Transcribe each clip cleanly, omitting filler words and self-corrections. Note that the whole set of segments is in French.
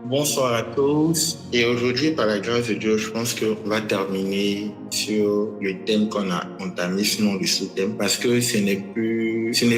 Bonsoir à tous. Et aujourd'hui, par la grâce de Dieu, je pense qu'on va terminer sur le thème qu'on a entamé, sinon le sous-thème, parce que ce n'est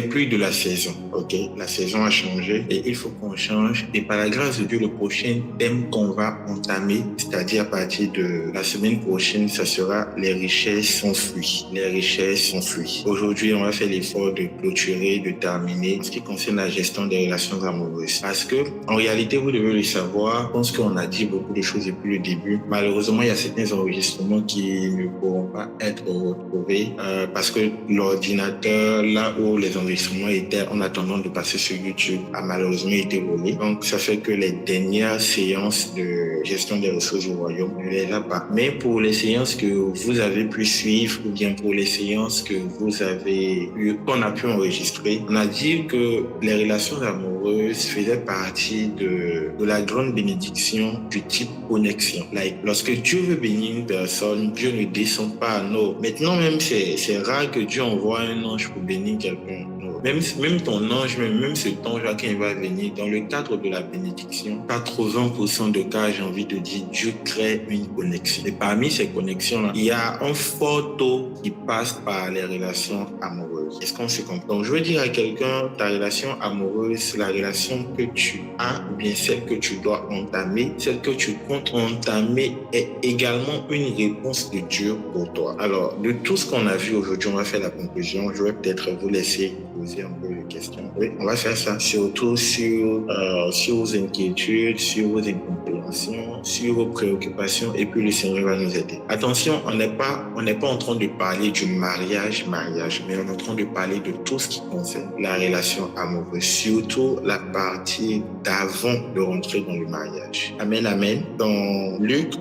plus de la saison, ok? La saison a changé et il faut qu'on change. Et par la grâce de Dieu, le prochain thème qu'on va entamer, c'est-à-dire à partir de la semaine prochaine, ça sera les richesses enfouies. Les richesses enfouies. Aujourd'hui, on va faire l'effort de clôturer, de terminer en ce qui concerne la gestion des relations amoureuses. Parce que, en réalité, vous devez le savoir, je pense qu'on a dit beaucoup de choses depuis le début. Malheureusement, il y a certains enregistrements qui ne pourront pas être retrouvés parce que l'ordinateur, là où les enregistrements étaient en attendant de passer sur YouTube, a malheureusement été volé. Donc, ça fait que les dernières séances de gestion des ressources du royaume ne les a pas. Mais pour les séances que vous avez pu suivre ou bien pour les séances que vous avez eu, qu'on a pu enregistrer, on a dit que les relations amoureuses faisaient partie de la grande bénédiction du type connexion. Lorsque Dieu veut bénir une personne, Dieu ne descend pas. Non. Maintenant même, c'est rare que Dieu envoie un ange pour bénir quelqu'un. Non. Même ton ange, même cet ange-là, quand il va venir, dans le cadre de la bénédiction, 80% de cas, j'ai envie de dire, Dieu crée une connexion. Et parmi ces connexions-là, il y a un fort taux qui passe par les relations amoureuses. Est-ce qu'on se comprend? Je veux dire à quelqu'un, ta relation amoureuse, la relation que tu as, ou bien celle que tu dois entamer, celle que tu comptes entamer est également une réponse de Dieu pour toi. Alors, de tout ce qu'on a vu aujourd'hui, on va faire la conclusion. Je vais peut-être vous laisser poser un peu de questions. Oui, on va faire ça, surtout sur vos inquiétudes, sur vos incompréhensions, sur vos préoccupations, et puis le Seigneur va nous aider. Attention, on n'est pas en train de parler du mariage, mais on est en train de parler de tout ce qui concerne la relation amoureuse, surtout la partie d'avant de rentrer dans le mariage. Amen, amen. Dans Luc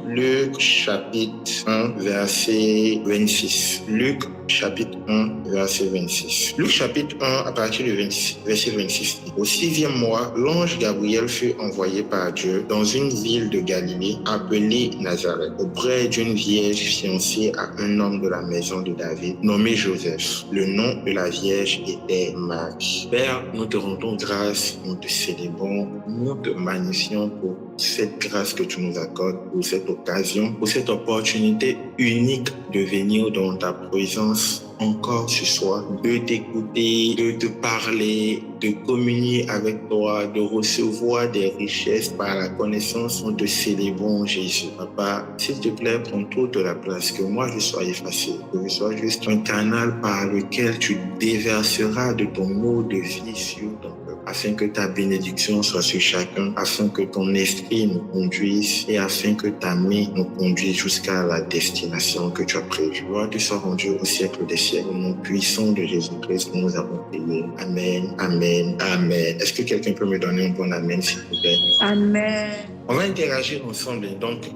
chapitre 1, verset 26. Luc chapitre 1, verset 26. Luc chapitre 1, à partir du verset 26. Au 6e mois, l'ange Gabriel fut envoyé par Dieu dans une ville de Galilée appelée Nazareth, auprès d'une vierge fiancée à un homme de la maison de David, nommé Joseph. Le nom de la vierge était Marie. Père, nous te rendons grâce, nous te célébrons, nous te magnifions pour cette grâce que tu nous accordes, pour cette occasion, pour cette opportunité unique de venir dans ta présence encore ce soir, de t'écouter, de te parler, de communier avec toi, de recevoir des richesses par la connaissance. Nous te célébrons, Jésus. Papa, s'il te plaît, prends toute la place, que moi je sois effacé, que je sois juste un canal par lequel tu déverseras de ton eau de vie sur ton peuple, afin que ta bénédiction soit sur chacun, afin que ton esprit nous conduise et afin que ta main nous conduise jusqu'à la destination que tu as prévue. Gloire te soit rendue au siècle des siècles. Au nom puissant de Jésus-Christ, nous avons prié. Amen, amen, amen. Est-ce que quelqu'un peut me donner un bon amen, s'il vous plaît? Amen. On va interagir ensemble. Donc,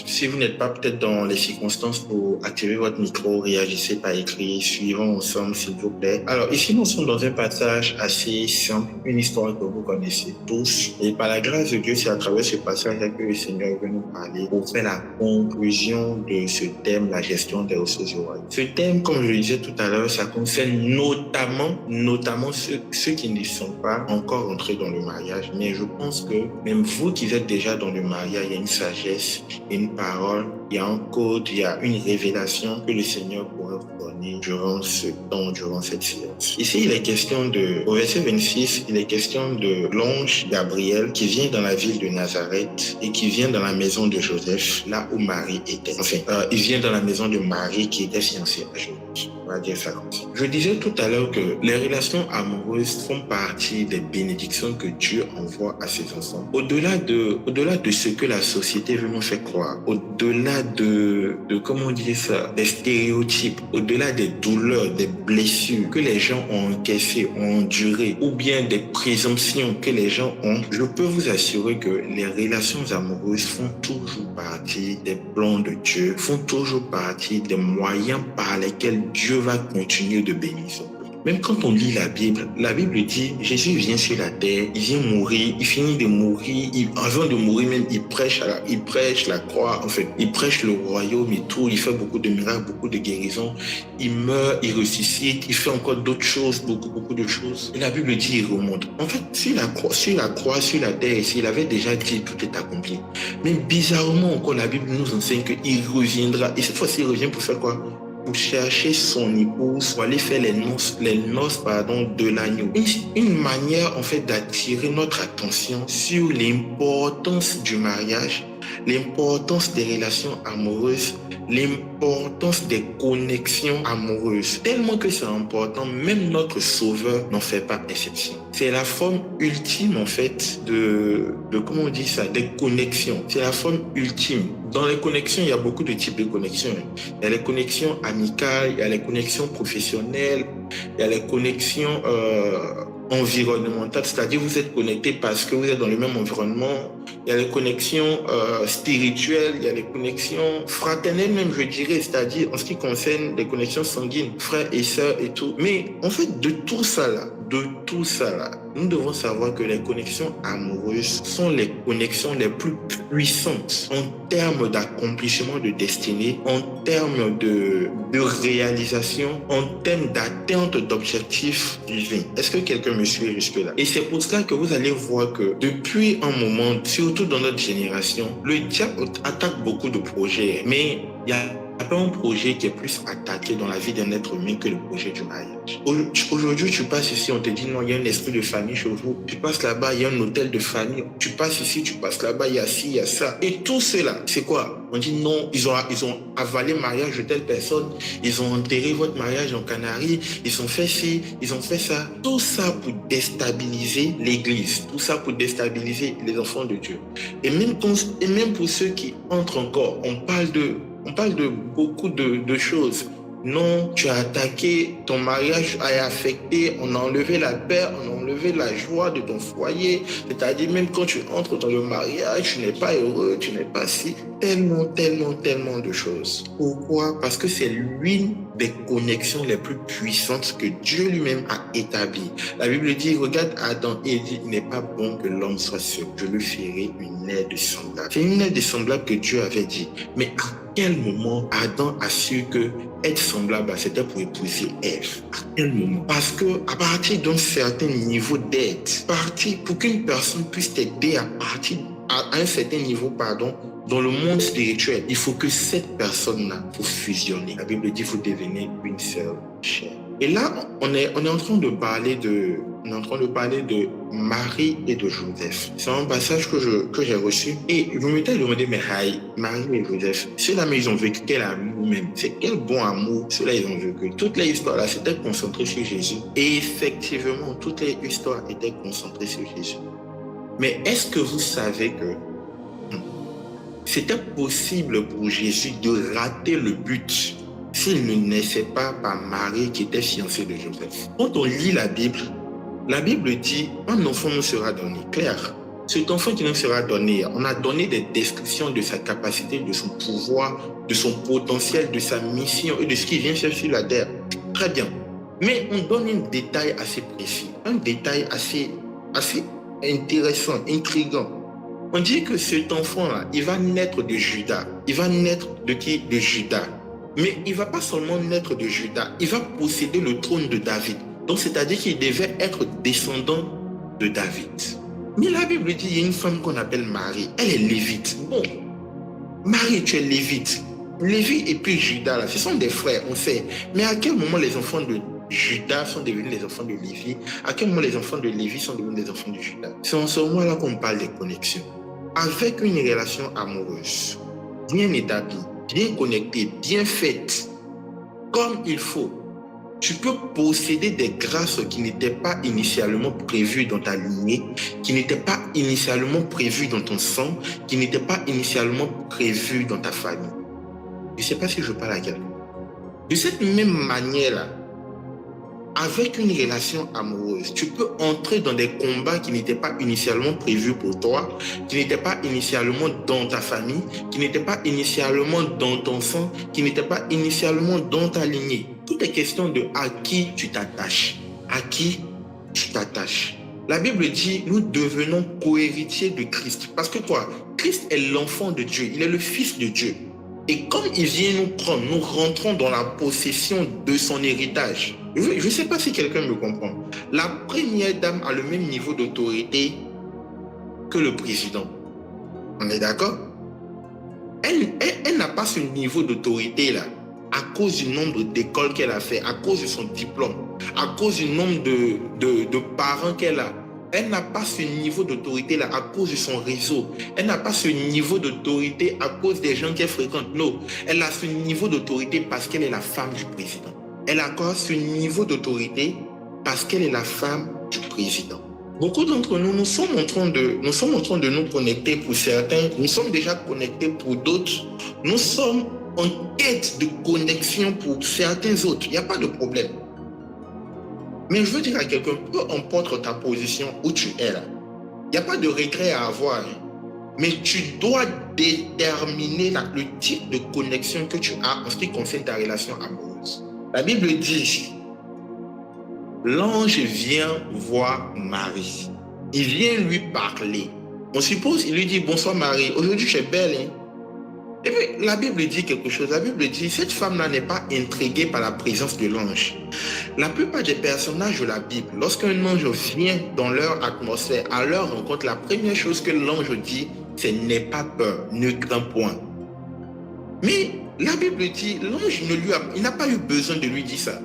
si vous n'êtes pas peut-être dans les circonstances pour activer votre micro, réagissez par écrit, suivons ensemble s'il vous plaît. Alors ici, nous sommes dans un passage assez simple, une histoire que vous connaissez tous. Et par la grâce de Dieu, c'est à travers ce passage que le Seigneur veut nous parler pour faire la conclusion de ce thème, la gestion des ressources humaines. Ce thème, comme je le disais tout à l'heure, ça concerne notamment ceux qui ne sont pas encore entrés dans le mariage. Mais je pense que même vous qui êtes déjà dans le mariage, il y a une sagesse, une parole, il y a un code, il y a une révélation que le Seigneur pourra vous donner durant ce temps, durant cette séance. Ici, il est question au verset 26, il est question de l'ange Gabriel qui vient dans la ville de Nazareth et qui vient dans la maison de Joseph, là où Marie était. Enfin, il vient dans la maison de Marie qui était fiancée à Joseph. On va dire ça comme ça. Je disais tout à l'heure que les relations amoureuses font partie des bénédictions que Dieu envoie à ses enfants. Au-delà de ce que la société veut nous faire croire, au-delà de comment dire ça, des stéréotypes, au-delà des douleurs, des blessures que les gens ont encaissées, ont endurées, ou bien des présomptions que les gens ont, je peux vous assurer que les relations amoureuses font toujours partie des plans de Dieu, font toujours partie des moyens par lesquels Dieu va continuer de bénir son peuple. Même quand on lit la Bible dit, Jésus vient sur la terre, il vient mourir, il finit de mourir, avant de mourir même, il prêche la croix, en fait, il prêche le royaume et tout, il fait beaucoup de miracles, beaucoup de guérisons, il meurt, il ressuscite, il fait encore d'autres choses, beaucoup de choses. Et la Bible dit, il remonte. En fait, sur la croix, sur la terre, ici, il avait déjà dit, tout est accompli. Mais bizarrement encore, la Bible nous enseigne qu'il reviendra. Et cette fois-ci, il revient pour faire quoi? Pour chercher son épouse, pour aller faire les noces de l'agneau. Une manière en fait d'attirer notre attention sur l'importance du mariage, l'importance des relations amoureuses, l'importance des connexions amoureuses. Tellement que c'est important, même notre Sauveur n'en fait pas exception. C'est la forme ultime en fait de comment on dit ça, des connexions. C'est la forme ultime. Dans les connexions, il y a beaucoup de types de connexions. Il y a les connexions amicales, il y a les connexions professionnelles, il y a les connexions environnementales, c'est-à-dire vous êtes connectés parce que vous êtes dans le même environnement. Il y a les connexions spirituelles, il y a les connexions fraternelles même, je dirais, c'est-à-dire en ce qui concerne les connexions sanguines, frères et sœurs et tout. Mais en fait, de tout ça là, nous devons savoir que les connexions amoureuses sont les connexions les plus puissantes en termes d'accomplissement de destinée, en termes de réalisation, en termes d'atteinte d'objectifs divins. Est-ce que quelqu'un me suit jusque-là? Et c'est pour cela que vous allez voir que depuis un moment, surtout dans notre génération, le diable attaque beaucoup de projets, mais il y a pas un projet qui est plus attaqué dans la vie d'un être humain que le projet du mariage. Aujourd'hui, tu passes ici, on te dit non, il y a un esprit de famille chez vous. Tu passes là-bas, il y a un hôtel de famille. Tu passes ici, tu passes là-bas, il y a ci, il y a ça. Et tout cela, c'est quoi? On dit non, ils ont avalé le mariage de telle personne, ils ont enterré votre mariage en Canaries, ils ont fait ci, ils ont fait ça. Tout ça pour déstabiliser l'Église, tout ça pour déstabiliser les enfants de Dieu. Et même pour ceux qui entrent encore, on parle de beaucoup de choses. Non, tu as attaqué, ton mariage a affecté, on a enlevé la paix, on a enlevé la joie de ton foyer. C'est-à-dire même quand tu entres dans le mariage, tu n'es pas heureux, tu n'es pas si. Tellement de choses. Pourquoi? Parce que c'est l'une des connexions les plus puissantes que Dieu lui-même a établies. La Bible dit, regarde Adam et il dit, il n'est pas bon que l'homme soit seul. Je lui ferai une aide semblable. C'est une aide semblable que Dieu avait dit. Mais à quel moment Adam a su que être semblable, c'était pour épouser Ève? À quel moment? Parce que à partir d'un certain niveau d'aide, pour qu'une personne puisse t'aider à un certain niveau, dans le monde spirituel, il faut que cette personne-là, faut fusionner. La Bible dit, vous devenez une seule chair. Et là, on est en train de parler de Marie et de Joseph. C'est un passage que j'ai reçu. Et je me suis demandé, mais Marie et Joseph, ceux-là, mais ils ont vécu quel amour même. C'est quel bon amour ceux-là, ils ont vécu. Toute l'histoire là, c'était concentré sur Jésus. Et effectivement, toute l'histoire était concentrée sur Jésus. Mais est-ce que vous savez que c'était possible pour Jésus de rater le but s'il ne naissait pas par Marie qui était fiancée de Joseph? Quand on lit la Bible dit un enfant nous sera donné. Clair. Cet enfant qui nous sera donné, on a donné des descriptions de sa capacité, de son pouvoir, de son potentiel, de sa mission et de ce qu'il vient faire sur la terre. Très bien. Mais on donne un détail assez précis, un détail assez intéressant, intriguant. On dit que cet enfant-là, il va naître de Judas. Il va naître de qui? De Judas. Mais il ne va pas seulement naître de Judas, il va posséder le trône de David. Donc, c'est-à-dire qu'il devait être descendant de David. Mais la Bible dit, il y a une femme qu'on appelle Marie. Elle est lévite. Bon, Marie, tu es lévite. Lévi et puis Judas, là, ce sont des frères, on sait. Mais à quel moment les enfants de Judas sont devenus les enfants de Lévi? À quel moment les enfants de Lévi sont devenus les enfants de Judas? C'est en ce moment-là qu'on parle des connexions. Avec une relation amoureuse, bien établie, bien connectée, bien faite, comme il faut, tu peux posséder des grâces qui n'étaient pas initialement prévues dans ta lignée, qui n'étaient pas initialement prévues dans ton sang, qui n'étaient pas initialement prévues dans ta famille. Je ne sais pas si je parle à quelqu'un. De cette même manière-là, avec une relation amoureuse, tu peux entrer dans des combats qui n'étaient pas initialement prévus pour toi, qui n'étaient pas initialement dans ta famille, qui n'étaient pas initialement dans ton sang, qui n'étaient pas initialement dans ta lignée. Tout est question de à qui tu t'attaches. À qui tu t'attaches. La Bible dit, nous devenons cohéritiers de Christ. Parce que quoi? Christ est l'enfant de Dieu. Il est le Fils de Dieu. Et comme il vient nous prendre, nous rentrons dans la possession de son héritage. Je ne sais pas si quelqu'un me comprend. La première dame a le même niveau d'autorité que le président. On est d'accord? Elle n'a pas ce niveau d'autorité-là à cause du nombre d'écoles qu'elle a fait, à cause de son diplôme, à cause du nombre de parents qu'elle a. Elle n'a pas ce niveau d'autorité-là à cause de son réseau. Elle n'a pas ce niveau d'autorité à cause des gens qu'elle fréquente. Non, elle a ce niveau d'autorité parce qu'elle est la femme du président. Elle a encore ce niveau d'autorité parce qu'elle est la femme du président. Beaucoup d'entre nous, nous sommes en train de nous connecter pour certains. Nous sommes déjà connectés pour d'autres. Nous sommes en quête de connexion pour certains autres. Il n'y a pas de problème. Mais je veux dire à quelqu'un, peu importe ta position où tu es là, il n'y a pas de regret à avoir. Mais tu dois déterminer le type de connexion que tu as en ce qui concerne ta relation amoureuse. La Bible dit, l'ange vient voir Marie. Il vient lui parler. On suppose, il lui dit, bonsoir Marie, aujourd'hui tu es belle. Hein? Et puis la Bible dit quelque chose. La Bible dit, cette femme-là n'est pas intriguée par la présence de l'ange. La plupart des personnages de la Bible, lorsqu'un ange vient dans leur atmosphère, à leur rencontre, la première chose que l'ange dit, c'est n'aie pas peur, ne crains point. Mais la Bible dit, l'ange il n'a pas eu besoin de lui dire ça.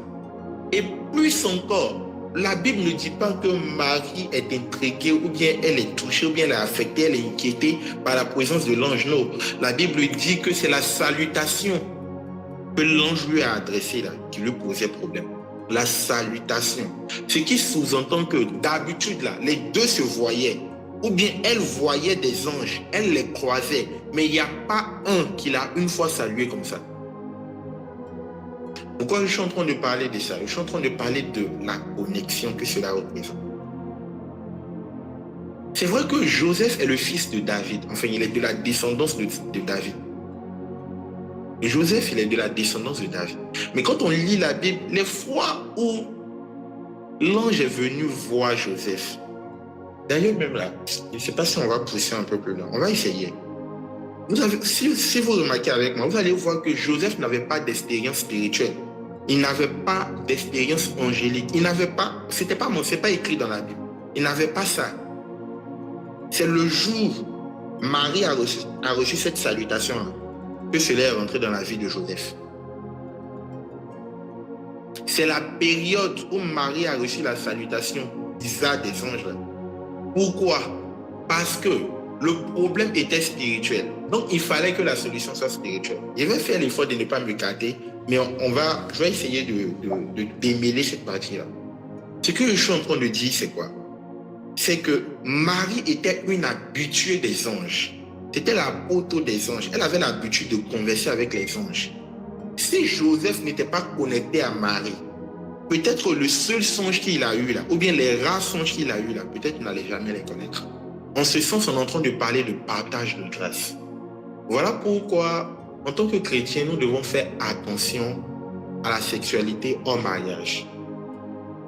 Et plus encore, la Bible ne dit pas que Marie est intriguée ou bien elle est touchée ou bien elle est affectée, elle est inquiétée par la présence de l'ange. Non, la Bible dit que c'est la salutation que l'ange lui a adressée là, qui lui posait problème. La salutation. Ce qui sous-entend que d'habitude là, les deux se voyaient. Ou bien elle voyait des anges, elle les croisait, mais il n'y a pas un qui l'a une fois salué comme ça. Pourquoi je suis en train de parler de ça? Je suis en train de parler de la connexion que cela représente. C'est vrai que Joseph est le fils de David. Enfin, il est de la descendance de David. Et Joseph, il est de la descendance de David. Mais quand on lit la Bible, les fois où l'ange est venu voir Joseph, d'ailleurs même là, je ne sais pas si on va pousser un peu plus loin. On va essayer. Si vous remarquez avec moi, vous allez voir que Joseph n'avait pas d'expérience spirituelle. Il n'avait pas d'expérience angélique. Il n'avait pas, c'est pas écrit dans la Bible. Il n'avait pas ça. C'est le jour où Marie a reçu cette salutation que cela est rentré dans la vie de Joseph. C'est la période où Marie a reçu la salutation d'Isaac des anges. Pourquoi? Parce que le problème était spirituel. Donc, il fallait que la solution soit spirituelle. Je vais faire l'effort de ne pas me gâter, mais je vais essayer de démêler cette partie-là. Ce que je suis en train de dire, c'est quoi? C'est que Marie était une habituée des anges. C'était l'apôtre des anges. Elle avait l'habitude de converser avec les anges. Si Joseph n'était pas connecté à Marie, peut-être le seul songe qu'il a eu là, ou bien les rares songes qu'il a eu là, peut-être qu'il n'allait jamais les connaître. En ce sens, on est en train de parler de partage de grâce. Voilà pourquoi, en tant que chrétiens, nous devons faire attention à la sexualité hors mariage.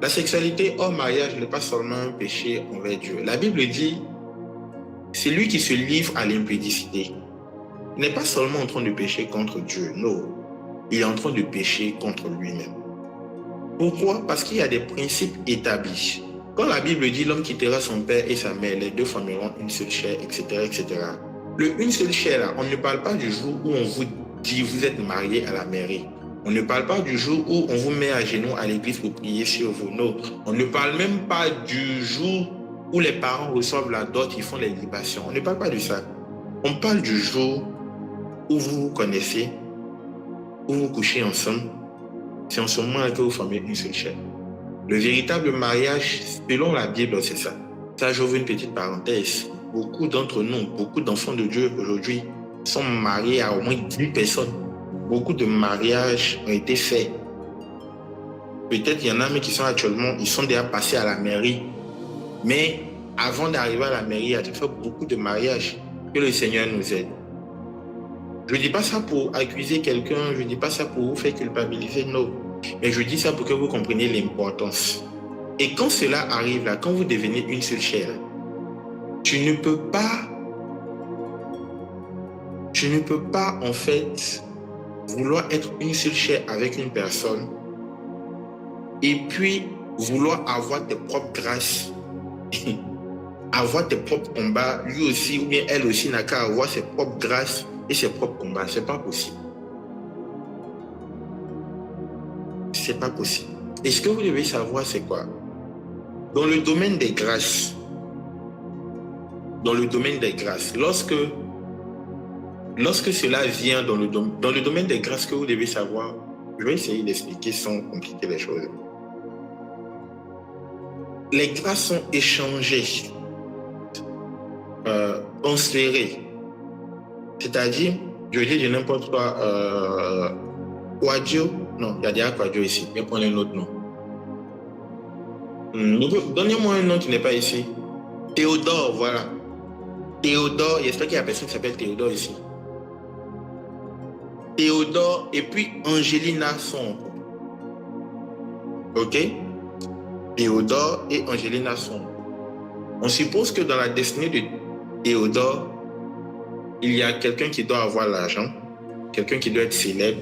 La sexualité hors mariage n'est pas seulement un péché envers Dieu. La Bible dit, c'est lui qui se livre à l'impudicité. Il n'est pas seulement en train de pécher contre Dieu, non. Il est en train de pécher contre lui-même. Pourquoi? Parce qu'il y a des principes établis. Quand la Bible dit l'homme quittera son père et sa mère, les deux formeront une seule chair, etc., etc. Le une seule chair, là, on ne parle pas du jour où on vous dit vous êtes marié à la mairie. On ne parle pas du jour où on vous met à genoux à l'église pour prier sur vous. Non. On ne parle même pas du jour où les parents reçoivent la dot, ils font les libations. On ne parle pas de ça. On parle du jour où vous vous connaissez, où vous couchez ensemble. C'est en ce moment que vous formez une seule chair. Le véritable mariage, selon la Bible, c'est ça. Ça, j'ouvre une petite parenthèse. Beaucoup d'entre nous, beaucoup d'enfants de Dieu aujourd'hui sont mariés à au moins 10 personnes. Beaucoup de mariages ont été faits. Peut-être il y en a mais qui sont actuellement, ils sont déjà passés à la mairie. Mais avant d'arriver à la mairie, il y a fait beaucoup de mariages. Que le Seigneur nous aide. Je ne dis pas ça pour accuser quelqu'un, je ne dis pas ça pour vous faire culpabiliser, non. Mais je dis ça pour que vous compreniez l'importance. Et quand cela arrive, là, quand vous devenez une seule chair, tu ne peux pas, en fait, vouloir être une seule chair avec une personne et puis vouloir avoir tes propres grâces, avoir tes propres combats, lui aussi ou bien elle aussi n'a qu'à avoir ses propres grâces et ses propres combats. C'est pas possible. C'est pas possible. Et ce que vous devez savoir, c'est quoi? Dans le domaine des grâces, lorsque cela vient dans le domaine des grâces que vous devez savoir, je vais essayer d'expliquer sans compliquer les choses. Les grâces sont échangées, transférées. C'est-à-dire, je dis de n'importe quoi, Quadio, non, il y a déjà Quadio ici, je vais prendre un autre nom. Donnez-moi un nom qui n'est pas ici. Théodore, voilà. Théodore, j'espère qu'il y a personne qui s'appelle Théodore ici. Théodore et puis Angelina sont. Ok? Théodore et Angelina sont. On suppose que dans la destinée de Théodore, il y a quelqu'un qui doit avoir l'argent, quelqu'un qui doit être célèbre.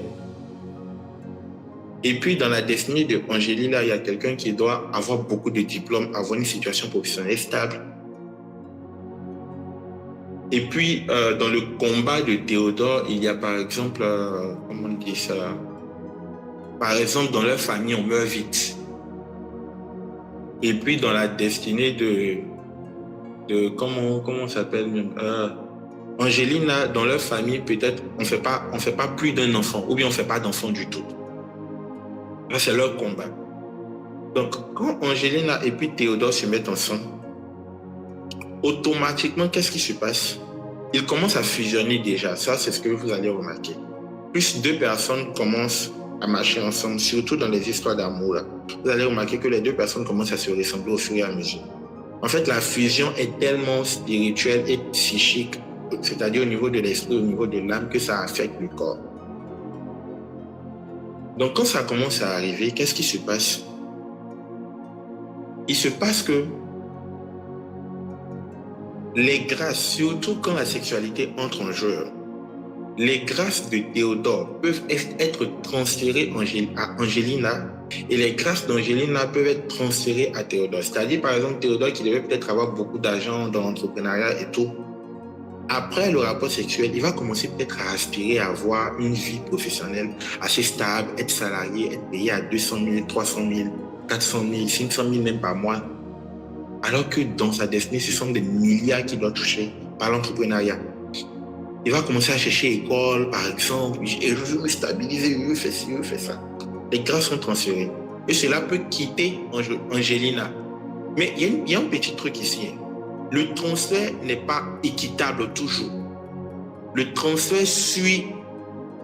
Et puis dans la destinée de Angelina, il y a quelqu'un qui doit avoir beaucoup de diplômes, avoir une situation professionnelle stable. Et puis, dans le combat de Théodore, il y a par exemple, comment on dit ça? Par exemple, dans leur famille, on meurt vite. Et puis, dans la destinée de comment ça s'appelle même? Angelina, dans leur famille, peut-être, on fait pas plus d'un enfant, ou bien on ne fait pas d'enfant du tout. Ça, c'est leur combat. Donc, quand Angelina et puis Théodore se mettent ensemble, automatiquement, qu'est-ce qui se passe? Ils commencent à fusionner déjà. Ça, c'est ce que vous allez remarquer. Plus deux personnes commencent à marcher ensemble, surtout dans les histoires d'amour. Vous allez remarquer que les deux personnes commencent à se ressembler au fur et à mesure. En fait, la fusion est tellement spirituelle et psychique, c'est-à-dire au niveau de l'esprit, au niveau de l'âme, que ça affecte le corps. Donc, quand ça commence à arriver, qu'est-ce qui se passe? Il se passe que les grâces, surtout quand la sexualité entre en jeu, les grâces de Théodore peuvent être transférées à Angelina et les grâces d'Angelina peuvent être transférées à Théodore. C'est-à-dire, par exemple, Théodore qui devait peut-être avoir beaucoup d'argent dans l'entrepreneuriat et tout. Après le rapport sexuel, il va commencer peut-être à aspirer à avoir une vie professionnelle assez stable, être salarié, être payé à 200 000, 300 000, 400 000, 500 000 même par mois. Alors que dans sa destinée, ce sont des milliards qu'il doit toucher par l'entrepreneuriat. Il va commencer à chercher école, par exemple, et je veux me stabiliser, je veux faire ci, je veux faire ça. Les grâces sont transférées. Et cela peut quitter Angelina. Mais il y a un petit truc ici. Le transfert n'est pas équitable toujours. Le transfert suit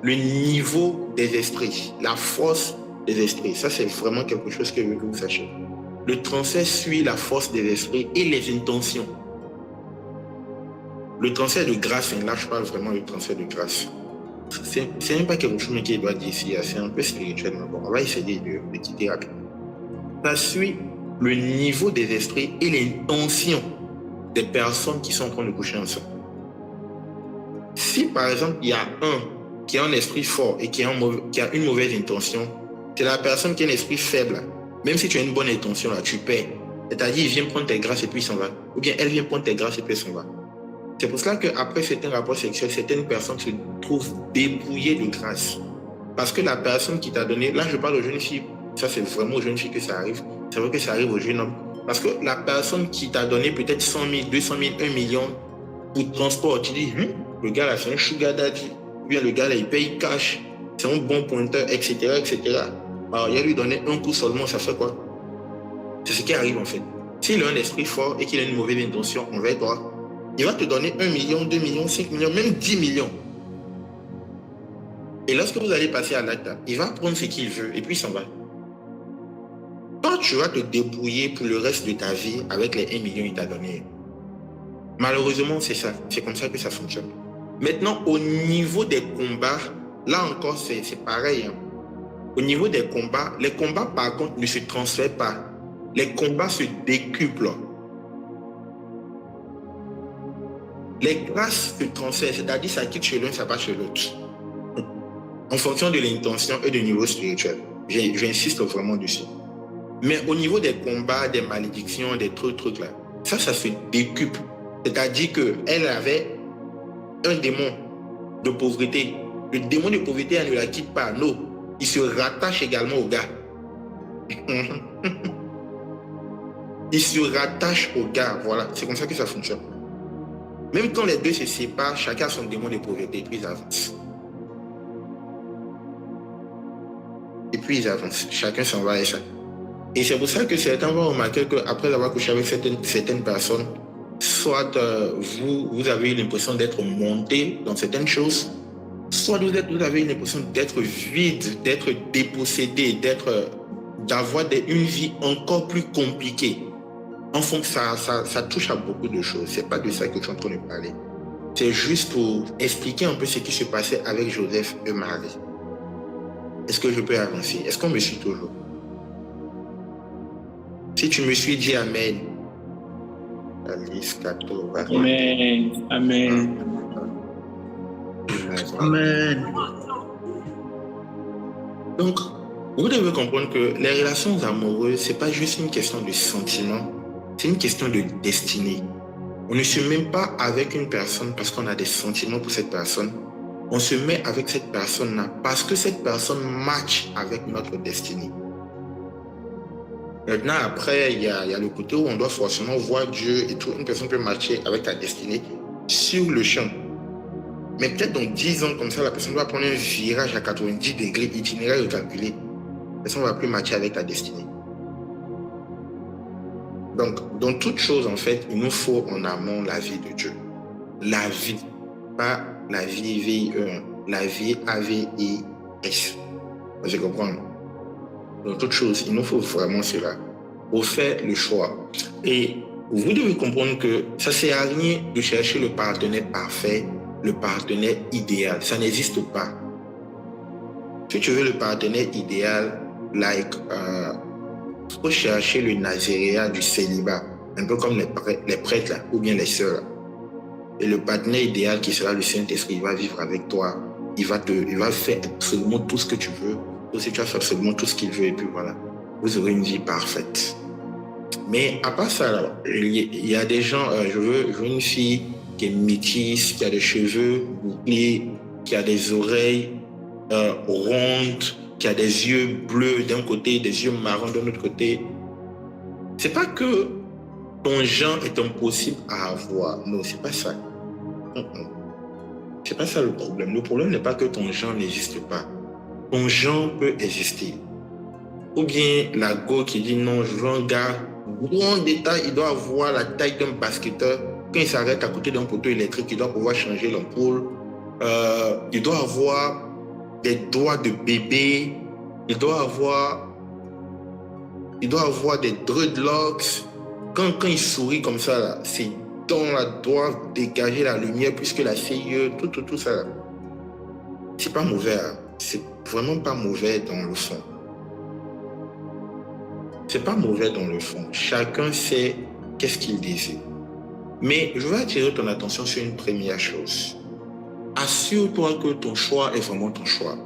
le niveau des esprits, la force des esprits. Ça, c'est vraiment quelque chose que je veux que vous sachiez. Le transfert suit la force des esprits et les intentions. Le transfert de grâce, là je parle vraiment du transfert de grâce. C'est même pas quelque chose qui doit dire ici, c'est un peu spirituel, mais bon, on va essayer de quitter rapidement. Ça suit le niveau des esprits et l'intention des personnes qui sont en train de coucher ensemble. Si par exemple il y a un qui a un esprit fort et qui a une mauvaise intention, c'est la personne qui a un esprit faible. Même si tu as une bonne intention, là, tu paies. C'est-à-dire, il vient prendre tes grâces et puis il s'en va. Ou bien elle vient prendre tes grâces et puis elle s'en va. C'est pour cela qu'après certains rapports sexuels, certaines personnes se trouvent dépouillées de grâce. Parce que la personne qui t'a donné, là je parle aux jeunes filles, ça c'est vraiment aux jeunes filles que ça arrive, c'est vrai que ça arrive aux jeunes hommes. Parce que la personne qui t'a donné peut-être 100 000, 200 000, 1 million pour transport, tu dis, le gars là c'est un sugar daddy, ou bien le gars là il paye cash, c'est un bon pointeur, etc., etc. Alors il a lui donné un coup seulement, ça fait quoi? C'est ce qui arrive en fait. S'il a un esprit fort et qu'il a une mauvaise intention envers toi, il va te donner 1 million, 2 millions, 5 millions, même 10 millions. Et lorsque vous allez passer à l'acte, il va prendre ce qu'il veut et puis il s'en va. Toi, tu vas te débrouiller pour le reste de ta vie avec les 1 million qu'il t'a donné. Malheureusement, c'est ça. C'est comme ça que ça fonctionne. Maintenant, au niveau des combats, là encore, c'est pareil. Au niveau des combats, les combats, par contre, ne se transfèrent pas. Les combats se décuplent. Les grâces se transfèrent, c'est-à-dire ça quitte chez l'un, ça passe chez l'autre. En fonction de l'intention et du niveau spirituel. J'insiste vraiment dessus. Mais au niveau des combats, des malédictions, des trucs là, ça se décuple. C'est-à-dire qu'elle avait un démon de pauvreté. Le démon de pauvreté, elle ne la quitte pas. Non, il se rattache également au gars. Il se rattache au gars. Voilà, c'est comme ça que ça fonctionne. Même quand les deux se séparent, chacun a son démon de pauvreté, et puis ils avancent. Et puis ils avancent. Chacun s'en va et ça. Et c'est pour ça que certains vont remarquer qu'après avoir couché avec certaines personnes, soit vous avez l'impression d'être monté dans certaines choses, soit vous avez l'impression d'être vide, d'être dépossédé, d'avoir une vie encore plus compliquée. Enfin, ça touche à beaucoup de choses. C'est pas de ça que je suis en train de parler. C'est juste pour expliquer un peu ce qui se passait avec Joseph et Marie. Est-ce que je peux avancer? Est-ce qu'on me suit toujours? Si tu me suis, dis Amen. Alice, Kato, Amen. Amen. Amen. Donc, vous devez comprendre que les relations amoureuses, c'est pas juste une question de sentiment, c'est une question de destinée. On ne se met pas avec une personne parce qu'on a des sentiments pour cette personne. On se met avec cette personne-là parce que cette personne match avec notre destinée. Maintenant, après, il y a le côté où on doit forcément voir Dieu et tout. Une personne peut matcher avec ta destinée sur le champ. Mais peut-être dans 10 ans, comme ça, la personne doit prendre un virage à 90 degrés, itinéraire recalculé. La personne ne va plus matcher avec ta destinée. Donc, dans toute chose, en fait, il nous faut en amont la vie de Dieu. La vie, pas la vie V-E-1, la vie A-V-I-S. Je comprends. Dans toute chose, il nous faut vraiment cela pour faire le choix. Et vous devez comprendre que ça ne sert à rien de chercher le partenaire parfait, le partenaire idéal. Ça n'existe pas. Si tu veux le partenaire idéal, il faut chercher le naziréat du célibat, un peu comme les prêtres là, ou bien les sœurs. Et le partenaire idéal qui sera le Saint-Esprit, il va vivre avec toi, il va faire absolument tout ce que tu veux. Si tu as fait absolument tout ce qu'il veut, et puis voilà, vous aurez une vie parfaite. Mais à part ça, là, il y a des gens, je veux une fille qui est métisse, qui a des cheveux bouclés, qui a des oreilles rondes, qui a des yeux bleus d'un côté, des yeux marrons de l'autre côté. C'est pas que ton genre est impossible à avoir. Non, c'est pas ça. C'est pas ça le problème. Le problème n'est pas que ton genre n'existe pas. Ton genre peut exister. Ou bien la go qui dit non, je veux un gars grand détail, il doit avoir la taille d'un basketteur. Quand il s'arrête à côté d'un poteau électrique, il doit pouvoir changer l'ampoule. Il doit avoir des doigts de bébé. Il doit avoir des dreadlocks. Quand il sourit comme ça, là, ses dents là, doivent dégager la lumière puisque la CIE, tout ça. Là. C'est pas mauvais. Hein. C'est vraiment pas mauvais dans le fond. C'est pas mauvais dans le fond. Chacun sait qu'est-ce qu'il désire. Mais je veux attirer ton attention sur une première chose. Assure-toi que ton choix est vraiment ton choix.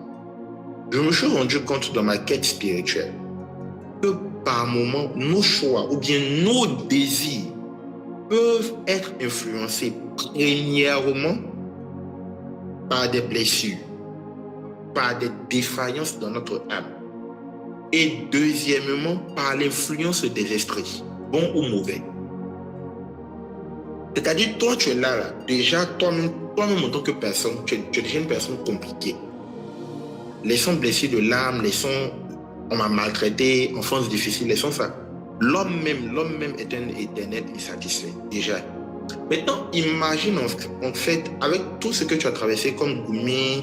Je me suis rendu compte dans ma quête spirituelle que par moments, nos choix ou bien nos désirs peuvent être influencés premièrement par des blessures, par des défaillances dans notre âme et deuxièmement par l'influence des esprits, bons ou mauvais. C'est-à-dire, toi, tu es là, déjà, toi-même en tant que personne, tu es déjà une personne compliquée. Laissons blessés de l'âme, on m'a maltraité, enfance difficile, laissons ça. L'homme même est un éternel insatisfait, déjà. Maintenant, imagine en fait, avec tout ce que tu as traversé comme gourmet,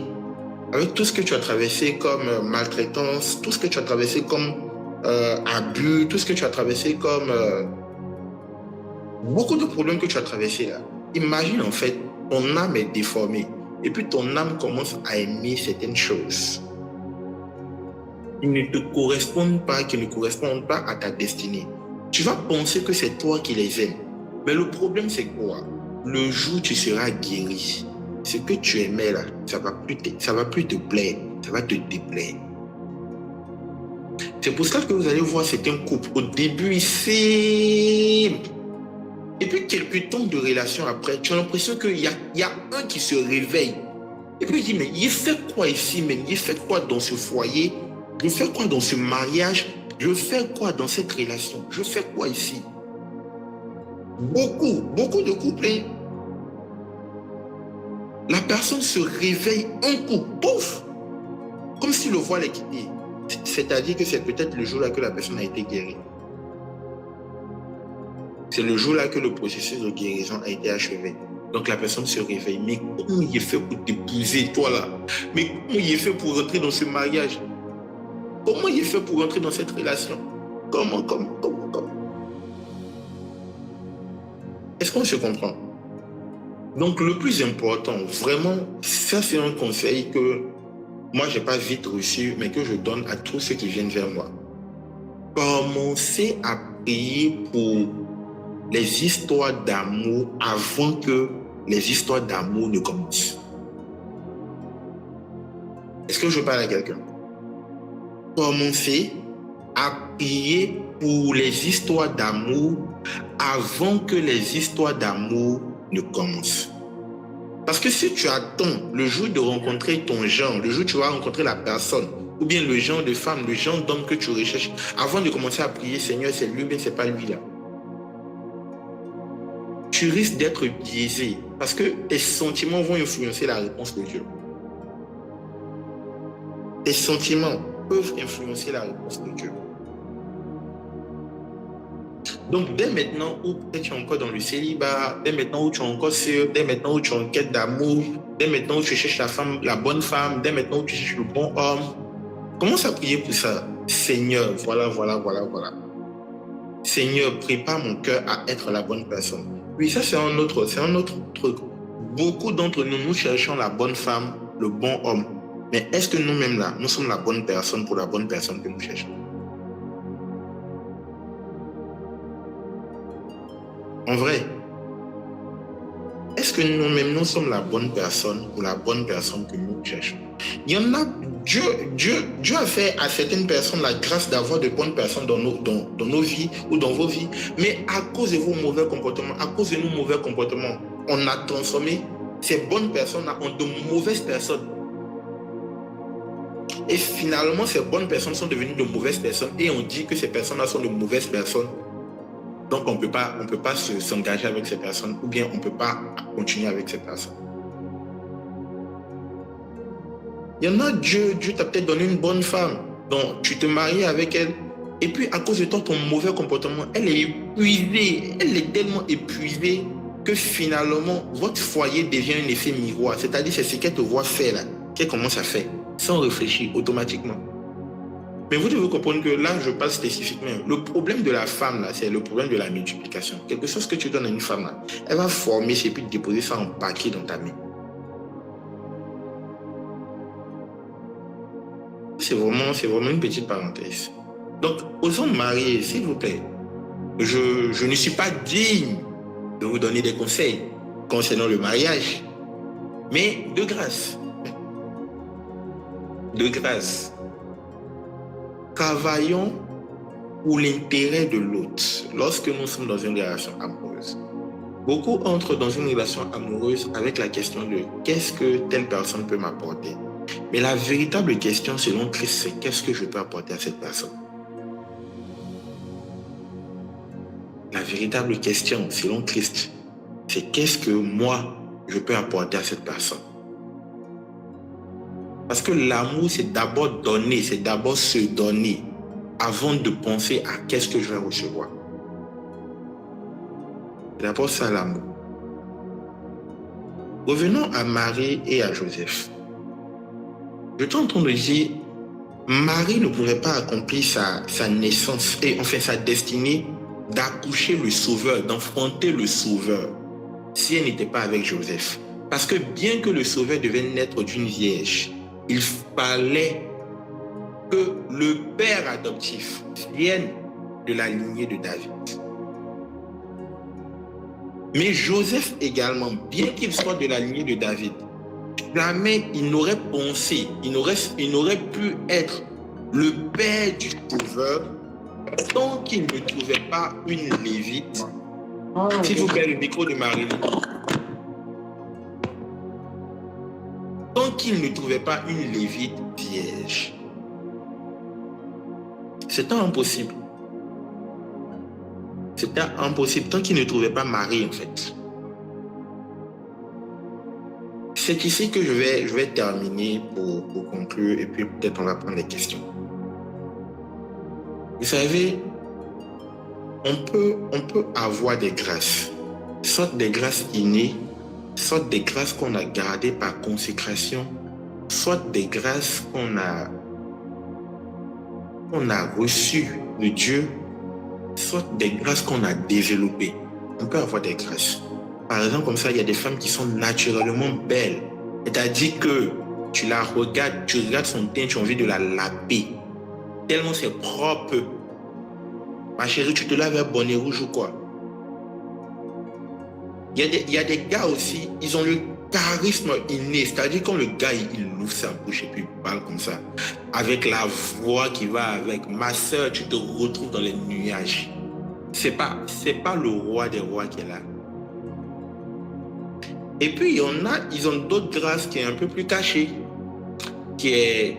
avec tout ce que tu as traversé comme maltraitance, tout ce que tu as traversé comme abus, tout ce que tu as traversé comme beaucoup de problèmes que tu as traversés là. Imagine en fait, ton âme est déformée et puis ton âme commence à aimer certaines choses. qui ne te correspondent pas, qui ne correspondent pas à ta destinée. Tu vas penser que c'est toi qui les aimes. Mais le problème, c'est quoi? Le jour où tu seras guéri, ce que tu aimais là, ça va plus te plaire, ça va te déplaire. C'est pour cela que vous allez voir certains couples. Au début, ils s'aiment. Et puis, quelques temps de relation après, tu as l'impression qu'il y a un qui se réveille. Et puis, il dit, mais il fait quoi ici, mais il fait quoi dans ce foyer? Je fais quoi dans ce mariage? Je fais quoi dans cette relation? Je fais quoi ici? Beaucoup de couples. Hein? La personne se réveille un coup, pouf! Comme si le voile est quitté. C'est-à-dire que c'est peut-être le jour-là que la personne a été guérie. C'est le jour-là que le processus de guérison a été achevé. Donc la personne se réveille. Mais comment il est fait pour t'épouser, toi là? Mais comment il est fait pour rentrer dans ce mariage? Comment il est fait pour rentrer dans cette relation? Comment? Est-ce qu'on se comprend? Donc le plus important, vraiment, ça c'est un conseil que moi je n'ai pas vite reçu, mais que je donne à tous ceux qui viennent vers moi. Commencez à prier pour les histoires d'amour avant que les histoires d'amour ne commencent. Est-ce que je parle à quelqu'un? Commencez à prier pour les histoires d'amour avant que les histoires d'amour ne commencent. Parce que si tu attends le jour de rencontrer ton genre, le jour où tu vas rencontrer la personne, ou bien le genre de femme, le genre d'homme que tu recherches, avant de commencer à prier, Seigneur, c'est lui, mais c'est pas lui là. Tu risques d'être biaisé parce que tes sentiments vont influencer la réponse de Dieu. Tes sentiments peuvent influencer la réponse de Dieu. Donc, dès maintenant où tu es encore dans le célibat, dès maintenant où tu es encore sûr, dès maintenant où tu es en quête d'amour, dès maintenant où tu cherches la femme, la bonne femme, dès maintenant où tu cherches le bon homme, commence à prier pour ça. Seigneur, voilà. Seigneur, prépare mon cœur à être la bonne personne. Oui, ça c'est un autre truc. Beaucoup d'entre nous, nous cherchons la bonne femme, le bon homme. Mais est-ce que nous-mêmes là, nous sommes la bonne personne pour la bonne personne que nous cherchons? En vrai, est-ce que nous-mêmes, nous sommes la bonne personne ou la bonne personne que nous cherchons? Il y en a, Dieu a fait à certaines personnes la grâce d'avoir de bonnes personnes dans nos vies ou dans vos vies, mais à cause de vos mauvais comportements, à cause de nos mauvais comportements, on a transformé ces bonnes personnes en de mauvaises personnes. Et finalement, ces bonnes personnes sont devenues de mauvaises personnes et on dit que ces personnes-là sont de mauvaises personnes. Donc, on ne peut pas s'engager avec ces personnes ou bien on ne peut pas continuer avec ces personnes. Il y en a, Dieu t'a peut-être donné une bonne femme, donc tu te maries avec elle et puis à cause de ton mauvais comportement, elle est épuisée, elle est tellement épuisée que finalement, votre foyer devient un effet miroir. C'est-à-dire, c'est ce qu'elle te voit faire là, qu'elle commence à faire, sans réfléchir, automatiquement. Mais vous devez comprendre que là, je parle spécifiquement. Le problème de la femme, là, c'est le problème de la multiplication. Quelque chose que tu donnes à une femme, là, elle va former et puis déposer ça en paquet dans ta main. C'est vraiment une petite parenthèse. Donc, aux hommes mariés, s'il vous plaît, je ne suis pas digne de vous donner des conseils concernant le mariage, mais de grâce, travaillons pour l'intérêt de l'autre lorsque nous sommes dans une relation amoureuse. Beaucoup entrent dans une relation amoureuse avec la question de qu'est-ce que telle personne peut m'apporter. Mais la véritable question selon Christ, c'est qu'est-ce que je peux apporter à cette personne. La véritable question selon Christ, c'est qu'est-ce que moi je peux apporter à cette personne. Parce que l'amour, c'est d'abord donner, c'est d'abord se donner avant de penser à qu'est-ce que je vais recevoir. C'est d'abord ça l'amour. Revenons à Marie et à Joseph. Je suis en train de dire, Marie ne pouvait pas accomplir sa naissance et enfin sa destinée d'accoucher le Sauveur, d'enfanter le Sauveur, si elle n'était pas avec Joseph. Parce que bien que le Sauveur devait naître d'une vierge, il fallait que le père adoptif vienne de la lignée de David. Mais Joseph également, bien qu'il soit de la lignée de David, jamais il n'aurait pensé, il n'aurait pu être le père du sauveur tant qu'il ne trouvait pas une lévite. S'il vous plaît, le micro de Marie. Tant qu'il ne trouvait pas une lévite vierge. C'était impossible. C'était impossible tant qu'il ne trouvait pas Marie, en fait. C'est ici que je vais terminer pour conclure et puis peut-être on va prendre des questions. Vous savez, on peut avoir des grâces, soit des grâces innées, soit des grâces qu'on a gardées par consécration, soit des grâces qu'on a reçues de Dieu, soit des grâces qu'on a développées. On peut avoir des grâces. Par exemple, comme ça, il y a des femmes qui sont naturellement belles. C'est-à-dire que tu regardes son teint, tu as envie de la laver. Tellement c'est propre. Ma chérie, tu te laves un bonnet rouge ou quoi? Il y a des gars aussi, ils ont le charisme inné. C'est-à-dire quand le gars, il ouvre sa bouche et puis il parle comme ça, avec la voix qui va avec. Ma soeur, tu te retrouves dans les nuages. C'est pas le roi des rois qui est là. Et puis, ils ont d'autres grâces qui est un peu plus cachées, qui est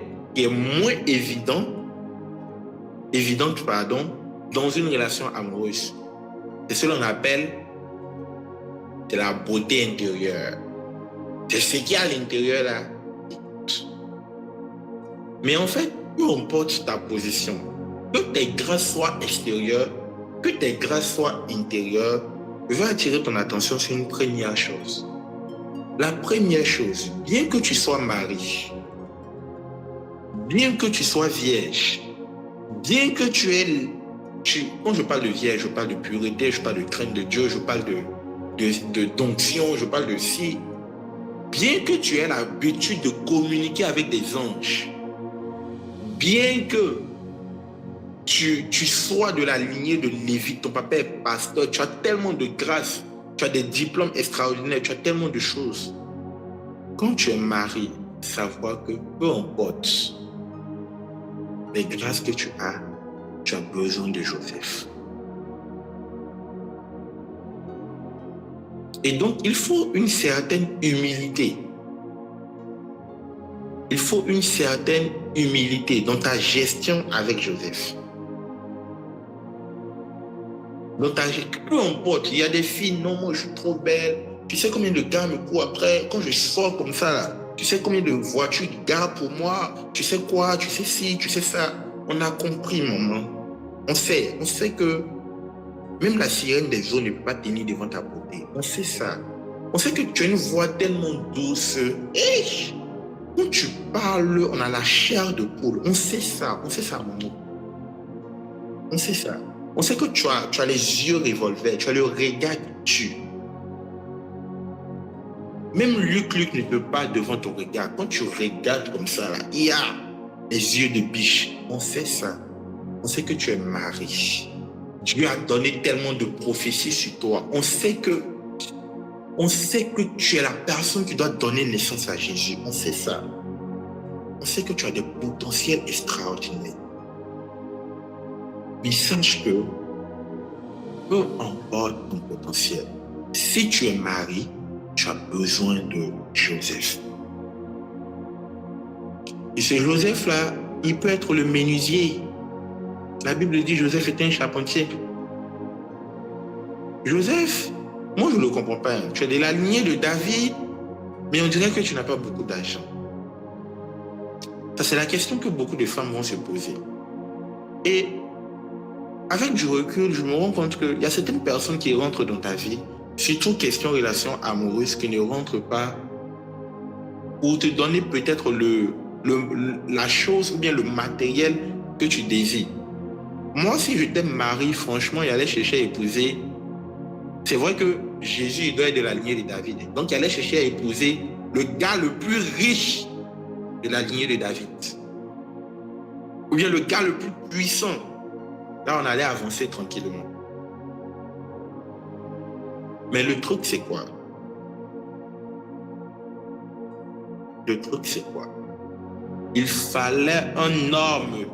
moins évidente, dans une relation amoureuse. C'est ce qu'on appelle de la beauté intérieure. C'est ce qu'il y a à l'intérieur là. Mais en fait, peu importe ta position, que tes grâces soient extérieures, que tes grâces soient intérieures, je vais attirer ton attention sur une première chose. La première chose, bien que tu sois marié, bien que tu sois vierge, bien que quand je parle de vierge, je parle de pureté, je parle de crainte de Dieu, je parle de d'onction, je parle de si. Bien que tu aies l'habitude de communiquer avec des anges, bien que tu sois de la lignée de Lévi, ton papa est pasteur, tu as tellement de grâce, tu as des diplômes extraordinaires, tu as tellement de choses. Quand tu es marié, savoir que peu importe les grâces que tu as besoin de Joseph. Et donc, il faut une certaine humilité. Il faut une certaine humilité dans ta gestion avec Joseph. Peu importe, il y a des filles, non, moi je suis trop belle. Tu sais combien de gars me courent après quand je sors comme ça là? Tu sais combien de voitures ils gardent pour moi? Tu sais quoi? Tu sais ci, tu sais ça. On a compris, maman. On sait que même la sirène des eaux ne peut pas tenir devant ta beauté. On sait ça. On sait que tu as une voix tellement douce. Et quand tu parles, on a la chair de poule. On sait ça, maman. On sait ça. On sait que tu as les yeux revolver, tu as le regard qui tue. Même Luc ne peut pas devant ton regard. Quand tu regardes comme ça, là, il y a les yeux de biche. On sait ça. On sait que tu es marié. Dieu a donné tellement de prophéties sur toi. On sait que tu es la personne qui doit donner naissance à Jésus. On sait ça. On sait que tu as des potentiels extraordinaires. Mais sache que, peu importe ton potentiel, si tu es marié, tu as besoin de Joseph. Et ce Joseph-là, il peut être le menuisier. La Bible dit Joseph était un charpentier. Joseph, moi je ne le comprends pas. Tu es de la lignée de David, mais on dirait que tu n'as pas beaucoup d'argent. Ça, c'est la question que beaucoup de femmes vont se poser. Et avec du recul, je me rends compte qu'il y a certaines personnes qui rentrent dans ta vie, surtout question relation amoureuse, qui ne rentrent pas pour te donner peut-être la chose ou bien le matériel que tu désires. Moi, si je t'aime marié, franchement, il allait chercher à épouser. C'est vrai que Jésus, il doit être de la lignée de David. Donc, il allait chercher à épouser le gars le plus riche de la lignée de David. ou bien le gars le plus puissant. Là, on allait avancer tranquillement. Mais le truc, c'est quoi? Le truc, c'est quoi? Il fallait un homme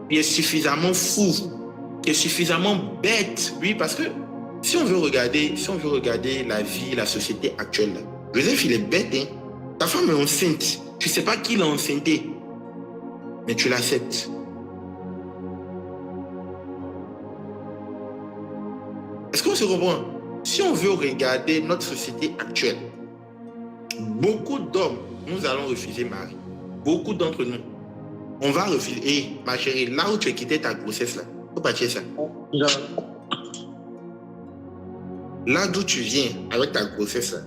qui est suffisamment fou, qui est suffisamment bête. Oui, parce que si on veut regarder la vie, la société actuelle, Joseph, il est bête, hein? Ta femme est enceinte. Tu ne sais pas qui l'a enceinté, mais tu l'acceptes. Est-ce qu'on se comprend? Si on veut regarder notre société actuelle, beaucoup d'hommes, nous allons refuser Marie. Beaucoup d'entre nous, on va refuser. Et ma chérie, là où tu as quitté ta grossesse, là, faut pas dire ça. Là d'où tu viens avec ta grossesse, là,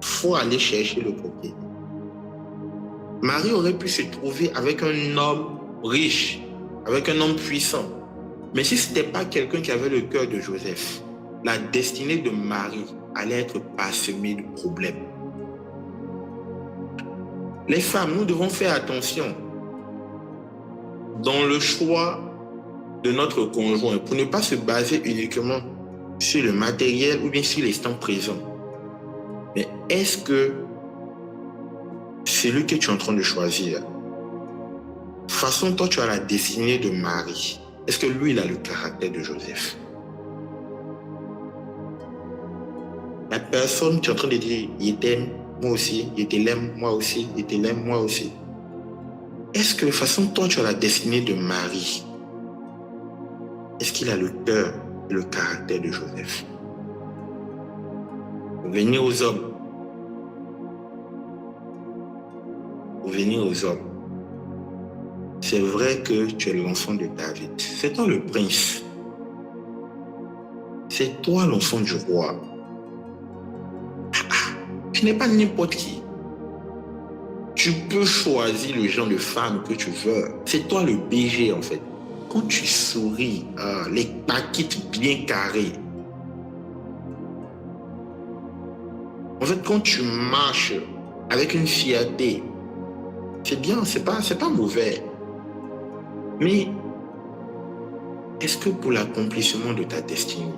faut aller chercher le copier. Marie aurait pu se trouver avec un homme riche, avec un homme puissant. Mais si ce n'était pas quelqu'un qui avait le cœur de Joseph, la destinée de Marie allait être parsemée de problèmes. Les femmes, nous devons faire attention dans le choix de notre conjoint pour ne pas se baser uniquement sur le matériel ou bien sur l'instant présent. Mais est-ce que celui que tu es en train de choisir, de toute façon, toi, tu as la destinée de Marie. Est-ce que lui, il a le caractère de Joseph? La personne, tu es en train de dire, il t'aime, moi aussi, il te l'aime, moi aussi, il te l'aime, moi aussi. Est-ce que de toute façon, toi, tu as la destinée de Marie? Est-ce qu'il a le cœur et le caractère de Joseph? Venez aux hommes. Venez aux hommes. C'est vrai que tu es l'enfant de David. C'est toi le prince. C'est toi l'enfant du roi. Tu n'es pas n'importe qui. Tu peux choisir le genre de femme que tu veux. C'est toi le BG en fait. Quand tu souris, les paquites bien carrées. En fait, quand tu marches avec une fierté, c'est bien, c'est pas mauvais. Mais est-ce que pour l'accomplissement de ta destinée,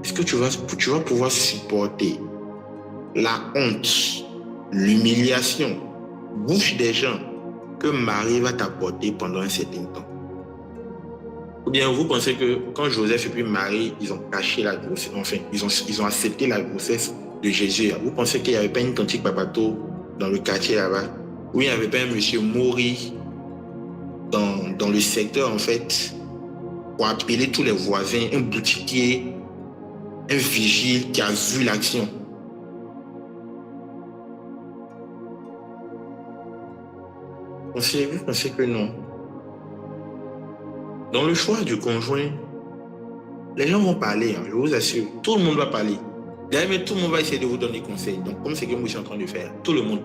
est-ce que tu vas pouvoir supporter la honte, l'humiliation, bouche des gens que Marie va t'apporter pendant un certain temps? Ou bien vous pensez que quand Joseph et puis Marie, ils ont caché la grossesse, enfin, ils ont accepté la grossesse de Jésus. Vous pensez qu'il n'y avait pas une tante Papato dans le quartier là-bas? Ou il n'y avait pas un monsieur Maury dans le secteur, en fait, pour appeler tous les voisins, un boutiquier, un vigile qui a vu l'action? Vous pensez que non? Dans le choix du conjoint, les gens vont parler, je vous assure. Tout le monde va parler. D'ailleurs, tout le monde va essayer de vous donner des conseils. Donc, comme c'est que moi je suis en train de faire, tout le monde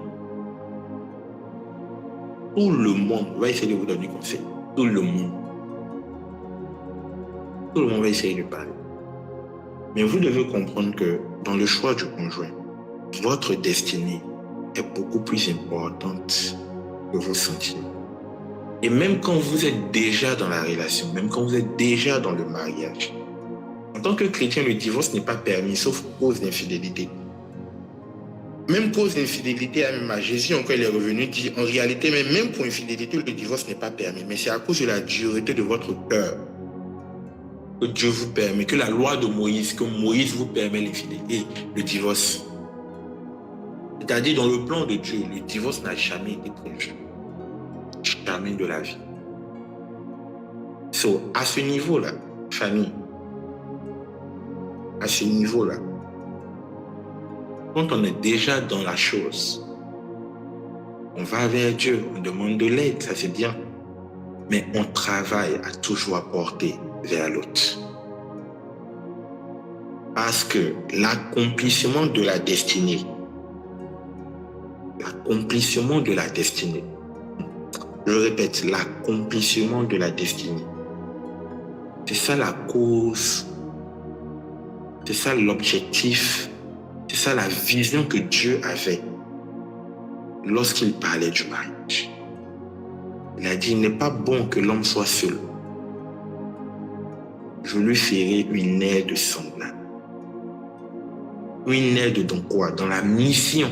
va essayer de vous donner des conseils. Tout le monde va essayer de parler. Mais vous devez comprendre que dans le choix du conjoint, votre destinée est beaucoup plus importante que vos sentiments. Et même quand vous êtes déjà dans la relation, même quand vous êtes déjà dans le mariage, en tant que chrétien, le divorce n'est pas permis, sauf cause d'infidélité. Même cause d'infidélité, même à Jésus, encore il est revenu, dit en réalité, même pour infidélité, le divorce n'est pas permis. Mais c'est à cause de la dureté de votre cœur que Dieu vous permet, que la loi de Moïse, que Moïse vous permet l'infidélité, le divorce. C'est-à-dire, dans le plan de Dieu, le divorce n'a jamais été prévu. Jamais de la vie. À ce niveau-là, famille, à ce niveau-là, quand on est déjà dans la chose, on va vers Dieu, on demande de l'aide, ça c'est bien. Mais on travaille à toujours apporter vers l'autre. Parce que l'accomplissement de la destinée, je répète, l'accomplissement de la destinée, c'est ça la cause, c'est ça l'objectif, c'est ça la vision que Dieu avait lorsqu'il parlait du mariage. Il a dit, il n'est pas bon que l'homme soit seul. Je lui ferai une aide semblable. Une aide dans quoi? Dans la mission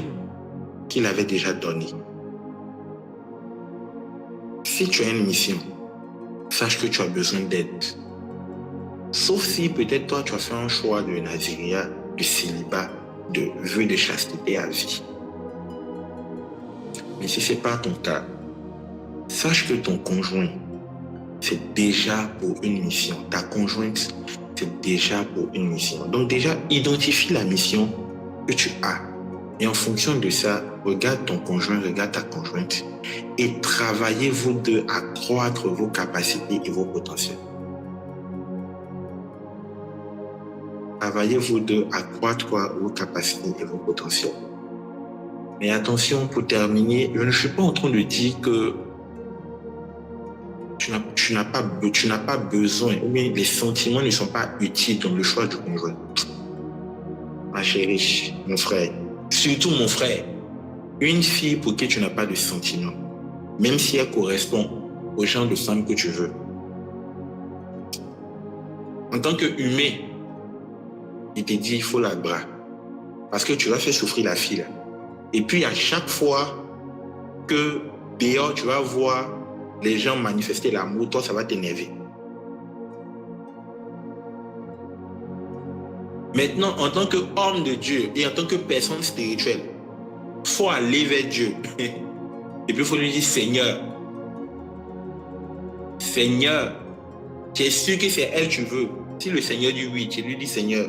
qu'il avait déjà donnée. Si tu as une mission, sache que tu as besoin d'aide. Sauf si peut-être toi, tu as fait un choix de naziria, de célibat, de vœu de chasteté à vie. Mais si ce n'est pas ton cas, sache que ton conjoint, c'est déjà pour une mission. Ta conjointe, c'est déjà pour une mission. Donc déjà, identifie la mission que tu as. Et en fonction de ça, regarde ton conjoint, regarde ta conjointe et travaillez vous deux à accroître vos capacités et vos potentiels. Travaillez vous deux à accroître vos capacités et vos potentiels. Mais attention, pour terminer, je ne suis pas en train de dire que tu n'as pas besoin, ou bien les sentiments ne sont pas utiles dans le choix du conjoint. Ma chérie, mon frère, surtout mon frère, une fille pour qui tu n'as pas de sentiments, même si elle correspond au genre de femme que tu veux, en tant qu'humain, il te dit il faut la bras, parce que tu vas faire souffrir la fille là. Et puis à chaque fois que dehors tu vas voir les gens manifester l'amour, toi ça va t'énerver. Maintenant, en tant qu'homme de Dieu et en tant que personne spirituelle, il faut aller vers Dieu. Et puis il faut lui dire Seigneur, tu es sûr que c'est elle que tu veux. Si le Seigneur dit oui, tu lui dis Seigneur,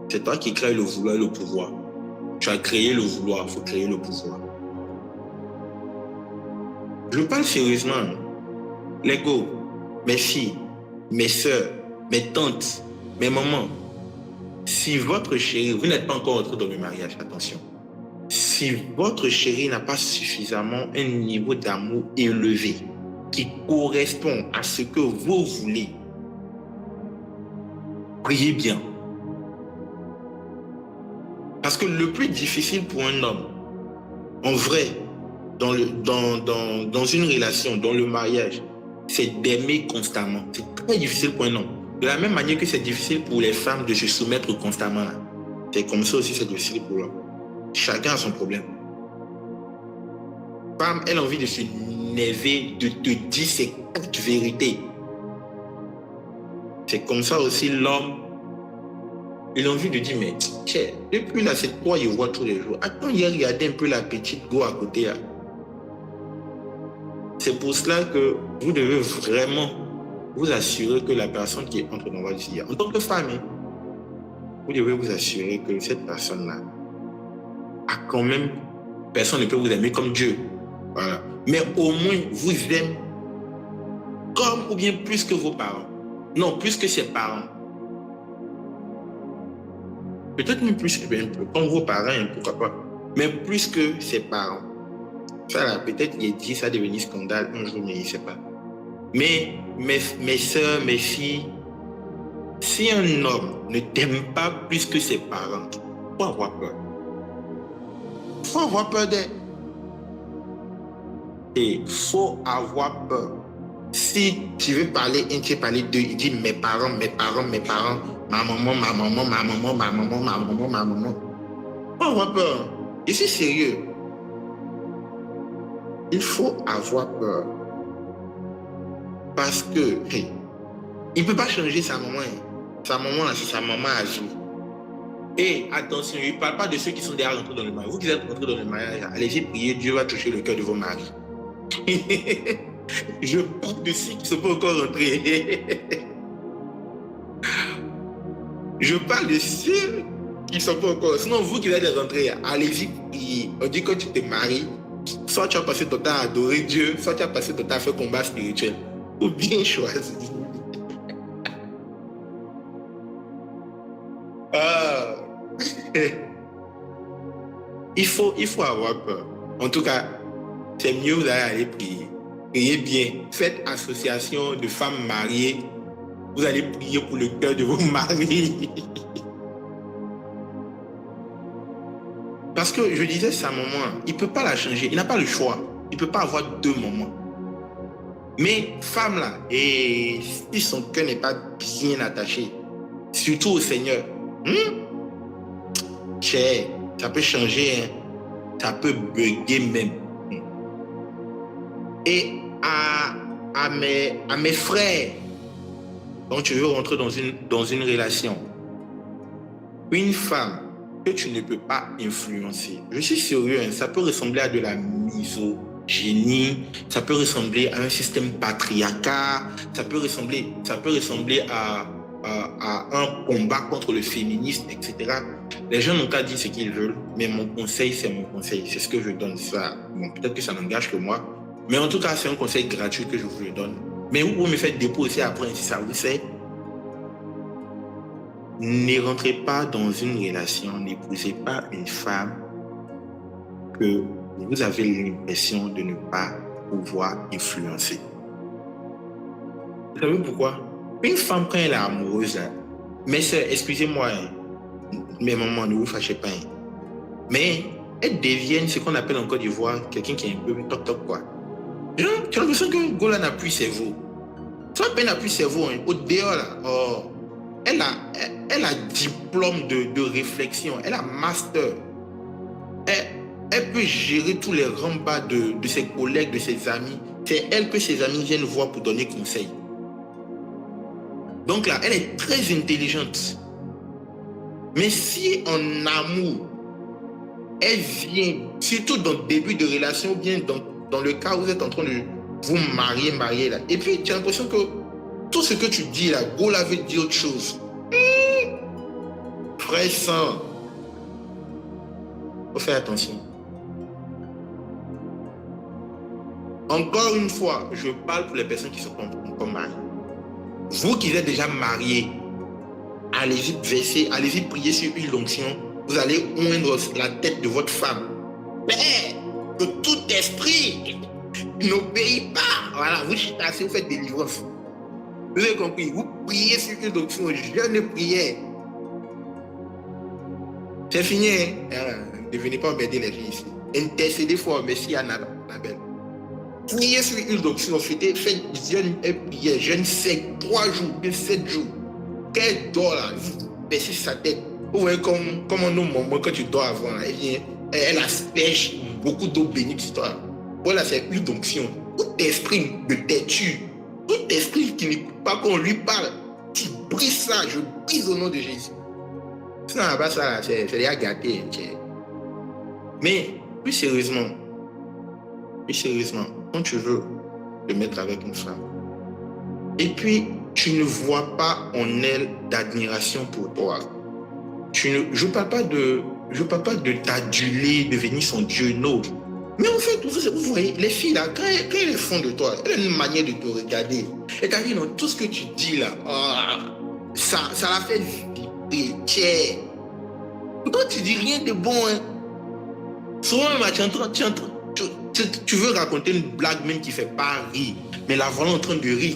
c'est toi qui crées le vouloir et le pouvoir. Tu as créé le vouloir, il faut créer le pouvoir. Je parle sérieusement. Les go, mes filles, mes soeurs, mes tantes, mes mamans, si votre chéri, vous n'êtes pas encore entré dans le mariage, attention. Si votre chéri n'a pas suffisamment un niveau d'amour élevé qui correspond à ce que vous voulez, priez bien. Parce que le plus difficile pour un homme, en vrai, dans une relation, dans le mariage, c'est d'aimer constamment. C'est très difficile pour un homme. De la même manière que c'est difficile pour les femmes de se soumettre constamment. C'est comme ça aussi c'est difficile pour l'homme. Chacun a son problème. Femme, elle a envie de se néver, de te dire ses quatre vérités. C'est comme ça aussi l'homme. Il a envie de dire, mais tiens, depuis là, c'est toi, il voit tous les jours. Attends, il a regardé un peu la petite go à côté là. C'est pour cela que vous devez vraiment vous assurer que la personne qui entre dans votre vie, en tant que femme, vous devez vous assurer que cette personne-là a quand même, personne ne peut vous aimer comme Dieu. Voilà. Mais au moins, vous aimez comme ou bien plus que vos parents. Non, plus que ses parents. Peut-être même plus que comme vos parents, pourquoi pas. Mais plus que ses parents. Ça là, peut-être il dit ça devenir scandale un jour, mais il ne sait pas. Mais mes soeurs, mes filles, si un homme ne t'aime pas plus que ses parents, il faut avoir peur. Il faut avoir peur d'elle. Et il faut avoir peur. Si tu veux parler, tu veux parler d'eux, il dit mes parents, ma maman. Il faut avoir peur. Je suis sérieux. Il faut avoir peur. Parce que, il ne peut pas changer sa maman. Sa maman, c'est sa maman à vie. Et attention, il ne parle pas de ceux qui sont déjà rentrés dans le mariage. Vous qui êtes rentrés dans le mariage, allez-y prier, Dieu va toucher le cœur de vos maris. Je parle de ceux qui ne sont pas encore rentrés. Je parle de ceux qui ne sont pas encore. Sinon, vous qui êtes rentrés, allez-y prier. On dit que tu te maries, soit tu as passé ton temps à adorer Dieu, soit tu as passé ton temps à faire combat spirituel. Ou bien choisir. Il faut avoir peur. En tout cas, c'est mieux vous allez aller prier. Priez bien. Faites association de femmes mariées. Vous allez prier pour le cœur de vos maris. Parce que je disais, sa maman, il ne peut pas la changer. Il n'a pas le choix. Il ne peut pas avoir deux mamans. Mais femme là, et si son cœur n'est pas bien attaché, surtout au Seigneur, ça peut changer, hein. Ça peut bugger même. Et à mes frères, quand tu veux rentrer dans une relation, une femme que tu ne peux pas influencer, je suis sérieux, hein, ça peut ressembler à de la misogynie, ça peut ressembler à un système patriarcal, ça peut ressembler à un combat contre le féminisme, etc. Les gens n'ont qu'à dire ce qu'ils veulent, mais mon conseil, c'est mon conseil. C'est ce que je donne. Ça, bon, peut-être que ça n'engage que moi, mais en tout cas, c'est un conseil gratuit que je vous le donne. Mais vous me faites déposer après, si ça vous sert. Ne rentrez pas dans une relation, n'épousez pas une femme que vous avez l'impression de ne pas pouvoir influencer. Vous savez pourquoi? Une femme, quand elle est amoureuse, là, mais excusez-moi, mes mamans, ne vous fâchez pas, mais elles deviennent ce qu'on appelle en Côte d'Ivoire quelqu'un qui est un peu toc-toc, quoi. Tu as l'impression que Gola n'a plus cerveau. Tu vois, elle n'a plus cerveau, hein. Au dehors, là, oh, elle a diplôme de réflexion, elle a master. Elle peut gérer tous les rembats de ses collègues, de ses amis. C'est elle que ses amis viennent voir pour donner conseil. Donc là, elle est très intelligente. Mais si en amour, elle vient, surtout dans le début de relation, ou bien dans le cas où vous êtes en train de vous marier là, et puis tu as l'impression que tout ce que tu dis là, Gola veut dire autre chose. Frère sang, faut faire attention. Encore une fois, je parle pour les personnes qui sont encore mariées. Vous qui êtes déjà mariés, allez-y verser, allez-y prier sur une onction. Vous allez oindre la tête de votre femme. Mais que tout esprit n'obéit pas. Voilà, vous chitassez, vous faites délivrance. Vous avez compris? Vous priez sur une onction, jeûne prière. C'est fini, hein? Ne venez pas embêter les filles ici. Intercédez fort, merci Anna, la belle. Priez sur une onction, faites jeûne et prière, jeûne 3 jours, 7 jours. Qu'elle dort là, vous baissez sa tête. Vous voyez comment nos mamans, quand tu dors avant, là, elle asperge beaucoup d'eau bénite sur toi. Voilà, c'est une onction. Tout esprit de têtu, tout esprit qui n'écoute pas qu'on lui parle, tu brises ça, je brise au nom de Jésus. Sinon, là-bas, ça, c'est déjà gâté. Mais, plus sérieusement, quand tu veux te mettre avec une femme, et puis tu ne vois pas en elle d'admiration pour toi, je ne parle pas de t'aduler, de devenir son Dieu, non. Mais en fait, vous voyez, les filles là, quand elles font de toi, elles ont une manière de te regarder. Et t'as vu, non, tout ce que tu dis là, ça la fait vibrer, tiens. Pourtant, tu dis rien de bon, hein. Souvent, tu veux raconter une blague même qui ne fait pas rire, mais la voilà en train de rire,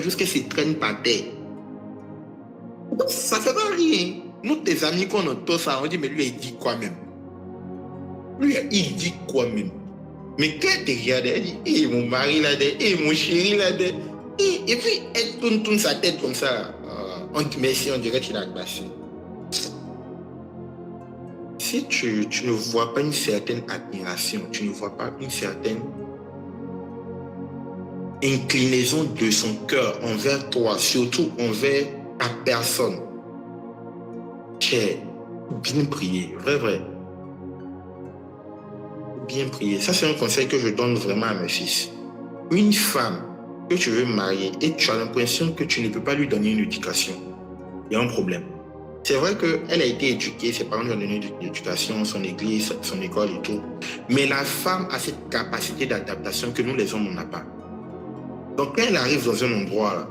jusqu'à ce qu'elle se traîne par terre. Ça ne fait pas rire. Nous, tes amis, quand on entend ça, on dit, mais lui, il dit quoi même? Lui, il dit quoi même? Mais quand elle te regarde, elle dit, hé, mon mari là-dedans, hé, mon chéri là-dedans. Et puis, elle tourne sa tête comme ça. On te merci, on dirait qu'il a passé. Si tu ne vois pas une certaine admiration, tu ne vois pas une certaine inclinaison de son cœur envers toi, surtout envers ta personne, bien prier, vrai. Bien prier. Ça, c'est un conseil que je donne vraiment à mes fils. Une femme que tu veux marier et tu as l'impression que tu ne peux pas lui donner une éducation, il y a un problème. C'est vrai qu'elle a été éduquée, ses parents lui ont donné l'éducation, son église, son école et tout. Mais la femme a cette capacité d'adaptation que nous, les hommes, on n'a pas. Donc, quand elle arrive dans un endroit, là,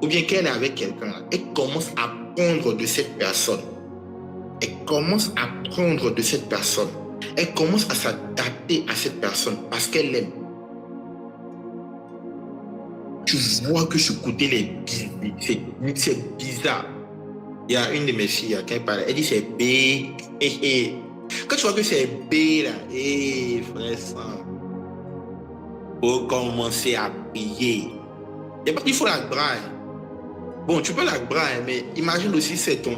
ou bien qu'elle est avec quelqu'un, elle commence à prendre de cette personne. Elle commence à prendre de cette personne. Elle commence à s'adapter à cette personne parce qu'elle l'aime. Tu vois que ce côté, c'est bizarre. Il y a une de mes filles, quand elle parle, elle dit c'est B. Quand tu vois que c'est B là, frère sang, faut commencer à prier. Il faut la braille. Bon, tu peux la braille, mais imagine aussi si c'est ton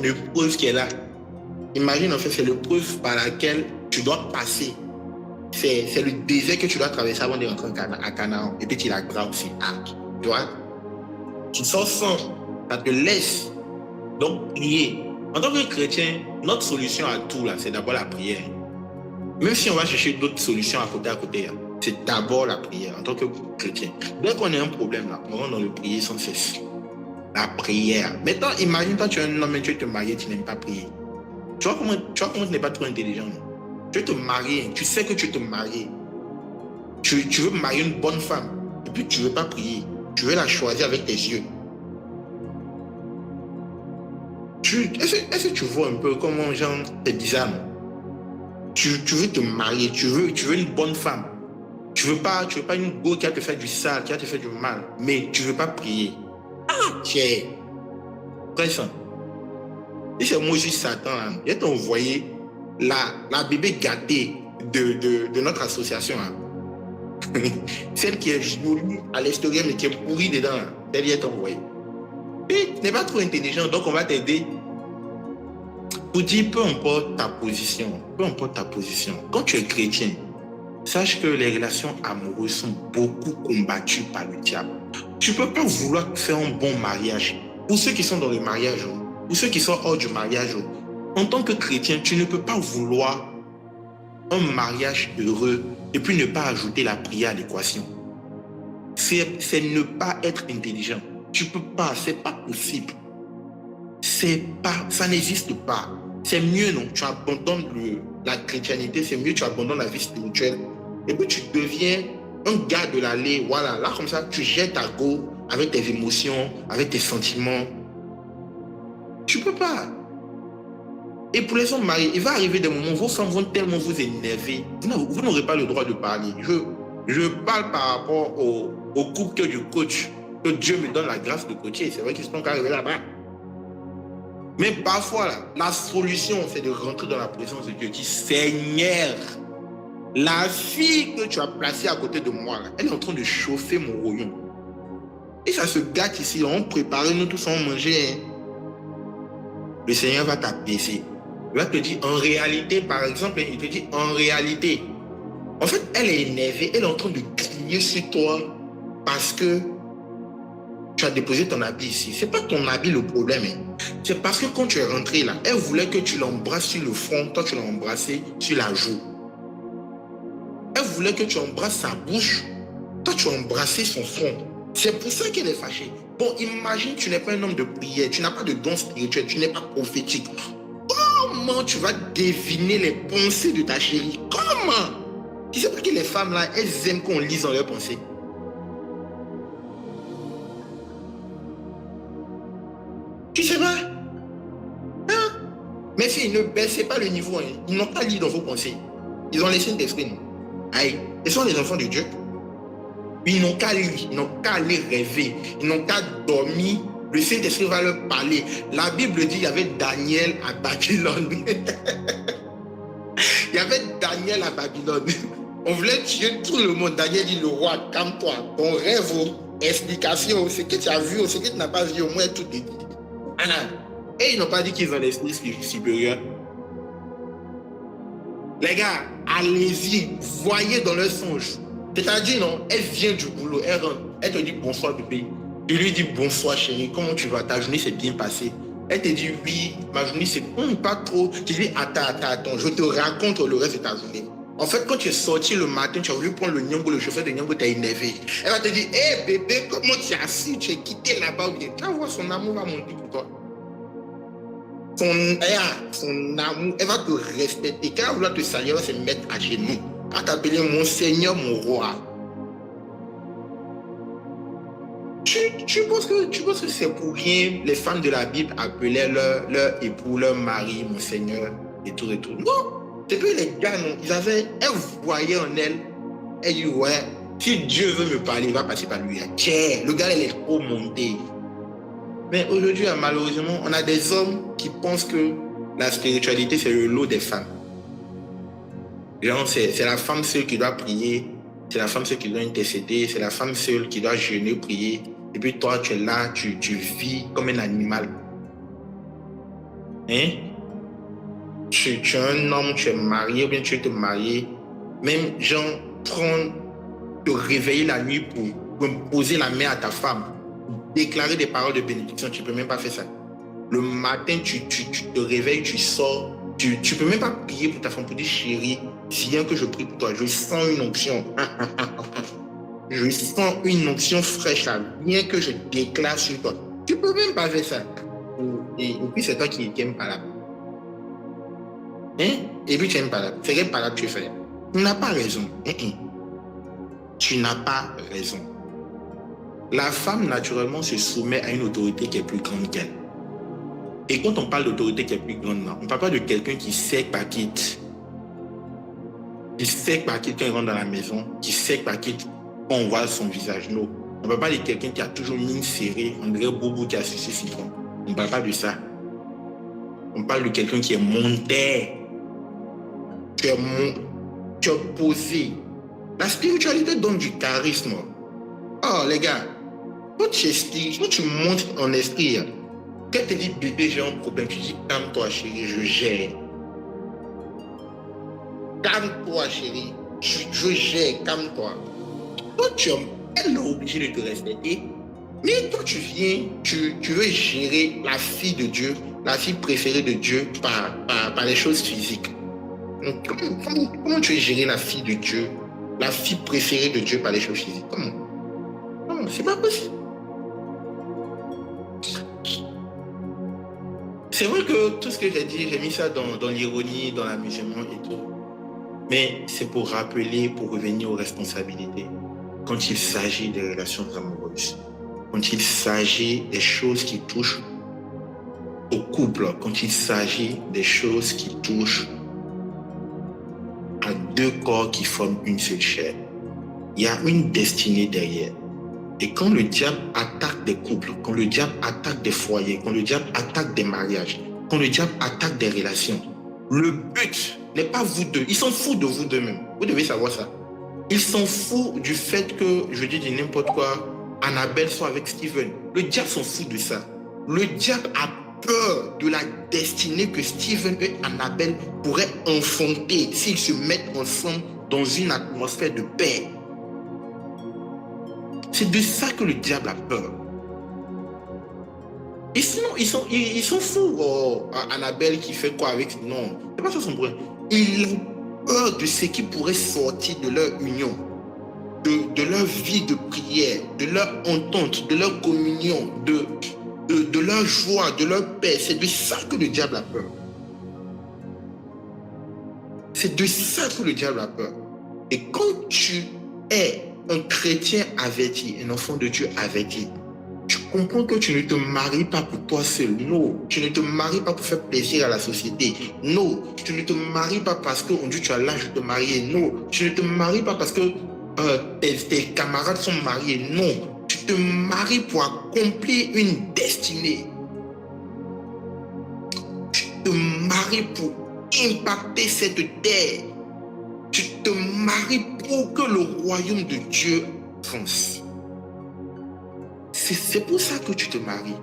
épreuve qui est là. Imagine en fait, c'est l'épreuve par laquelle tu dois passer. C'est le désert que tu dois traverser avant de rentrer à Canaan. Et puis tu la brailles aussi. Ah, tu vois? Tu sors sans, ça te laisse. Donc, prier. En tant que chrétien, notre solution à tout, là, c'est d'abord la prière. Même si on va chercher d'autres solutions à côté, c'est d'abord la prière en tant que chrétien. Dès qu'on a un problème, là, on rentre dans le prier sans cesse. La prière. Maintenant, imagine, toi, tu es un homme et tu veux te marier, tu n'aimes pas prier. Tu vois comment tu n'es pas trop intelligent. Non? Tu veux te marier, tu sais que tu veux te marier. Tu veux marier une bonne femme, et puis tu ne veux pas prier. Tu veux la choisir avec tes yeux. Est-ce que tu vois un peu comment genre, c'est bizarre, non? Tu veux te marier, tu veux une bonne femme. Tu veux pas une go qui va te faire du sale, qui va te faire du mal, mais tu veux pas prier. Ah, tiens. Présent. Et c'est moi juste Satan, hein. Il t'a envoyé la bébé gâtée de notre association. Hein. Celle qui est jolie à l'extérieur, mais qui est pourrie dedans. Hein. Elle y est envoyée. Et tu n'es pas trop intelligent, donc on va t'aider. Pour dire, peu importe ta position, quand tu es chrétien, sache que les relations amoureuses sont beaucoup combattues par le diable. Tu ne peux pas vouloir faire un bon mariage. Pour ceux qui sont dans le mariage, pour ceux qui sont hors du mariage, en tant que chrétien, tu ne peux pas vouloir un mariage heureux et puis ne pas ajouter la prière à l'équation. C'est ne pas être intelligent. Tu ne peux pas, c'est pas possible. Ça n'existe pas. C'est mieux, non? Tu abandonnes la chrétienté, c'est mieux, tu abandonnes la vie spirituelle. Et puis tu deviens un gars de l'allée, voilà, là comme ça, tu jettes ta go avec tes émotions, avec tes sentiments. Tu peux pas. Et pour les hommes mariés, il va arriver des moments où vos femmes vont tellement vous énerver. Vous n'aurez pas le droit de parler. Je parle par rapport au couple que je coach, que Dieu me donne la grâce de coacher. C'est vrai qu'ils sont arrivés là-bas. Mais parfois, là, la solution, c'est de rentrer dans la présence de Dieu. Qui Seigneur, la fille que tu as placée à côté de moi, là, elle est en train de chauffer mon royaume. Et ça se gâte ici. On prépare, nous tous on manger. Hein. Le Seigneur va t'apaiser. Il va te dire, en réalité, par exemple, il te dit, en réalité. En fait, elle est énervée. Elle est en train de crier sur toi parce que tu as déposé ton habit ici. Ce n'est pas ton habit le problème. Hein. C'est parce que quand tu es rentré là, elle voulait que tu l'embrasses sur le front. Toi, tu l'as embrassé sur la joue. Elle voulait que tu embrasses sa bouche. Toi, tu as embrassé son front. C'est pour ça qu'elle est fâchée. Bon, imagine, tu n'es pas un homme de prière. Tu n'as pas de don spirituel. Tu n'es pas prophétique. Comment tu vas deviner les pensées de ta chérie? Comment? Tu sais pas que les femmes là, elles aiment qu'on lise dans leurs pensées. Tu sais pas? Hein? Mes filles, ne baissez pas le niveau. Hein. Ils n'ont pas lu dans vos pensées. Ils ont laissé d'esprit. Aïe. Ils sont les enfants de Dieu. Ils n'ont qu'à lire. Ils n'ont qu'à aller rêver. Ils n'ont qu'à dormir. Le Saint-Esprit va leur parler. La Bible dit qu'il y avait Daniel à Babylone. Il y avait Daniel à Babylone. On voulait tuer tout le monde. Daniel dit, le roi, calme-toi. Ton rêve, explication, ce que tu as vu, ce que tu n'as pas vu, au moins tout est dit. Et ils n'ont pas dit qu'ils ont l'esprit supérieur. Les gars, allez-y, voyez dans leur songe. C'est-à-dire, non, elle vient du boulot, elle rentre, elle te dit bonsoir bébé. Tu lui dis bonsoir chérie, comment tu vas? Ta journée s'est bien passée. Elle te dit oui, ma journée c'est pas trop. Tu dis attends, je te raconte le reste de ta journée. En fait, quand tu es sorti le matin, tu as voulu prendre le Nyambo, le chauffeur de Nyambo t'a énervé. Elle va te dire, hé bébé, comment tu as su? Tu es quitté là-bas ou bien? Tu vas voir, son amour va monter pour toi. Son amour, elle va te respecter. Quand elle va vouloir te saluer, elle va se mettre à genoux. Elle va t'appeler mon Seigneur, mon roi. Tu penses que c'est pour rien les femmes de la Bible appelaient leur époux, leur mari, mon Seigneur, et tout et tout. Non, c'est que les gars, non, elles voyaient en elle, elles disaient, ouais, si Dieu veut me parler, il va passer par lui. Tiens, le gars, elle est trop monté. Mais aujourd'hui, malheureusement, on a des hommes qui pensent que La spiritualité, c'est le lot des femmes. Genre, c'est la femme seule qui doit prier, c'est la femme seule qui doit intercéder, c'est la femme seule qui doit jeûner, prier. Et puis toi, tu es là, tu vis comme un animal. Hein? Tu es un homme, tu es marié, ou bien tu veux te marier. Même, genre, te réveiller la nuit pour poser la main à ta femme, déclarer des paroles de bénédiction, tu ne peux même pas faire ça. Le matin, tu te réveilles, tu sors, tu ne peux même pas prier pour ta femme, pour dire chérie, viens que je prie pour toi, je sens une onction. Je sens une onction fraîche là, viens que je déclare sur toi. Tu ne peux même pas faire ça. Et puis c'est toi qui n'aimes pas là. Hein? Et puis tu n'aimes pas là. C'est pas là que tu fais. Tu n'as pas raison. Tu n'as pas raison. La femme, naturellement, se soumet à une autorité qui est plus grande qu'elle. Et quand on parle d'autorité qui est plus grande, on ne parle pas de quelqu'un qui sait par quitte. Qui sait par quitte quand il rentre dans la maison, qui sait par quitte quand on voit son visage. Non. On ne parle pas de quelqu'un qui a toujours mine serrée, on dirait Boubou qui a sucé citron. On ne parle pas de ça. On parle de quelqu'un qui est monté. Tu es posé. La spiritualité donne du charisme. Oh, les gars, quand tu montes en esprit, quand tu te dis bébé, j'ai un problème, tu dis calme-toi, chérie, je gère. Calme-toi, chérie, je gère, calme-toi. Toi, elle est obligée de te respecter. Mais toi, tu viens, tu veux gérer la fille de Dieu, la fille préférée de Dieu par les choses physiques. Donc, comment tu veux gérer la fille de Dieu, la fille préférée de Dieu par les choses physiques? Comment? Non, c'est pas possible. C'est vrai que tout ce que j'ai dit, j'ai mis ça dans l'ironie, dans l'amusement et tout. Mais c'est pour rappeler, pour revenir aux responsabilités. Quand il s'agit des relations amoureuses, quand il s'agit des choses qui touchent au couple, quand il s'agit des choses qui touchent à deux corps qui forment une seule chair, il y a une destinée derrière. Et quand le diable attaque des couples, quand le diable attaque des foyers, quand le diable attaque des mariages, quand le diable attaque des relations, le but n'est pas vous deux. Il s'en fout de vous deux même. Vous devez savoir ça. Il s'en fout du fait que, je dis n'importe quoi, Annabelle soit avec Steven. Le diable s'en fout de ça. Le diable a peur de la destinée que Steven et Annabelle pourraient enfanter s'ils se mettent ensemble dans une atmosphère de paix. C'est de ça que le diable a peur. Et sinon, ils s'en foutent. Oh, Annabelle qui fait quoi avec... Non, c'est pas ça son problème. Il a peur de ce qui pourrait sortir de leur union, de leur vie de prière, de leur entente, de leur communion, de leur joie, de leur paix. C'est de ça que le diable a peur. C'est de ça que le diable a peur. Et quand tu es un chrétien averti, un enfant de Dieu averti, tu comprends que tu ne te maries pas pour toi seul. Non, tu ne te maries pas pour faire plaisir à la société. Non, tu ne te maries pas parce qu'on dit tu as l'âge de te marier. Non, tu ne te maries pas parce que tes camarades sont mariés. Non, tu te maries pour accomplir une destinée. Tu te maries pour impacter cette terre. Tu te maries pour que le royaume de Dieu avance. C'est pour ça que tu te maries.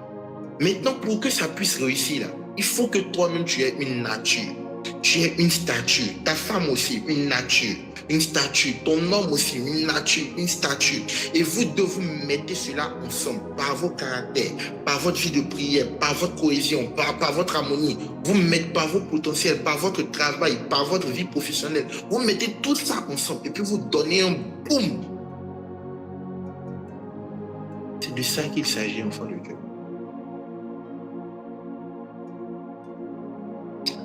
Maintenant, pour que ça puisse réussir, là, il faut que toi-même tu aies une nature. Tu aies une stature. Ta femme aussi, une nature, une stature. Ton homme aussi, une nature, une stature. Et vous deux, vous mettez cela ensemble par vos caractères, par votre vie de prière, par votre cohésion, par votre harmonie. Vous mettez par vos potentiels, par votre travail, par votre vie professionnelle. Vous mettez tout ça ensemble et puis vous donnez un boum. C'est de ça qu'il s'agit, enfant de Dieu.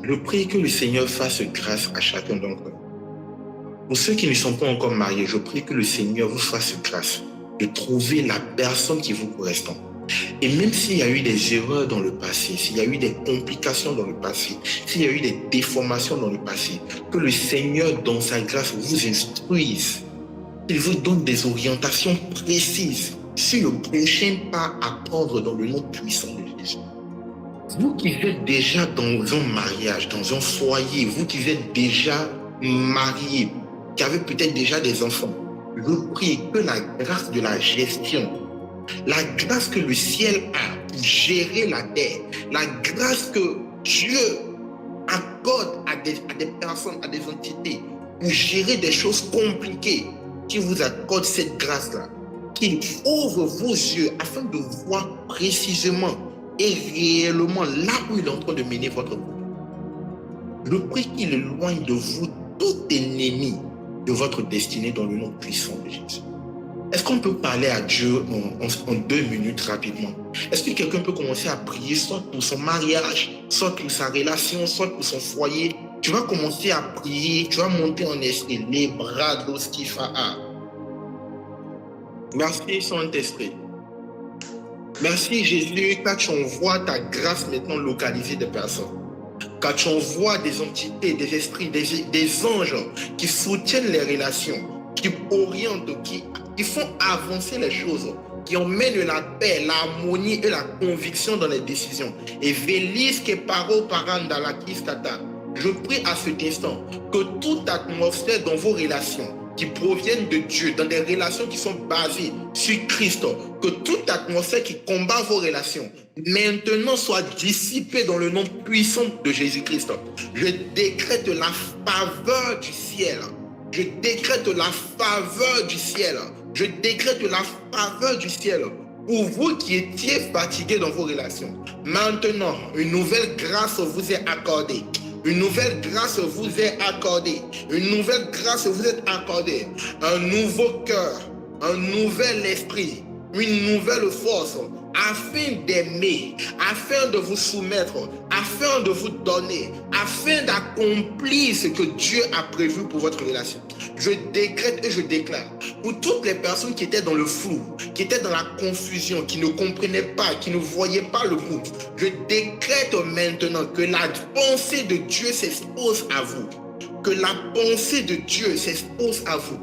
Je prie que le Seigneur fasse grâce à chacun d'entre nous. Pour ceux qui ne sont pas encore mariés, je prie que le Seigneur vous fasse grâce de trouver la personne qui vous correspond. Et même s'il y a eu des erreurs dans le passé, s'il y a eu des complications dans le passé, s'il y a eu des déformations dans le passé, que le Seigneur, dans sa grâce, vous instruise. Il vous donne des orientations précises sur le prochain pas à prendre dans le nom puissant de Jésus. Vous qui êtes déjà dans un mariage, dans un foyer, vous qui êtes déjà mariés, qui avez peut-être déjà des enfants, je prie que la grâce de la gestion, la grâce que le ciel a pour gérer la terre, la grâce que Dieu accorde à des personnes, à des entités, pour gérer des choses compliquées, qui vous accorde cette grâce-là, qu'il ouvre vos yeux afin de voir précisément et réellement là où il est en train de mener votre vie. Je prie qu'il éloigne de vous tout ennemi de votre destinée dans le nom puissant de Jésus. Est-ce qu'on peut parler à Dieu en 2 minutes rapidement? Est-ce que quelqu'un peut commencer à prier soit pour son mariage, soit pour sa relation, soit pour son foyer? Tu vas commencer à prier, tu vas monter en esprit, les bras d'Oskifa'a. Merci Saint-Esprit. Merci Jésus, car tu envoies ta grâce maintenant localiser des personnes. Car tu envoies des entités, des esprits, des anges qui soutiennent les relations, qui orientent, qui font avancer les choses, qui emmènent la paix, l'harmonie et la conviction dans les décisions. Et Vélis que paro paranda la kistata. Je prie à cet instant que toute atmosphère dans vos relations qui proviennent de Dieu, dans des relations qui sont basées sur Christ, que toute atmosphère qui combat vos relations, maintenant soit dissipée dans le nom puissant de Jésus-Christ. Je décrète la faveur du ciel. Je décrète la faveur du ciel. Je décrète la faveur du ciel pour vous qui étiez fatigués dans vos relations. Maintenant, une nouvelle grâce vous est accordée. Une nouvelle grâce vous est accordée. Une nouvelle grâce vous est accordée. Un nouveau cœur, un nouvel esprit, une nouvelle force, afin d'aimer, afin de vous soumettre, afin de vous donner, afin d'accomplir ce que Dieu a prévu pour votre relation. Je décrète et je déclare pour toutes les personnes qui étaient dans le flou, qui étaient dans la confusion, qui ne comprenaient pas, qui ne voyaient pas le bout, je décrète maintenant que la pensée de Dieu s'expose à vous, que la pensée de Dieu s'expose à vous,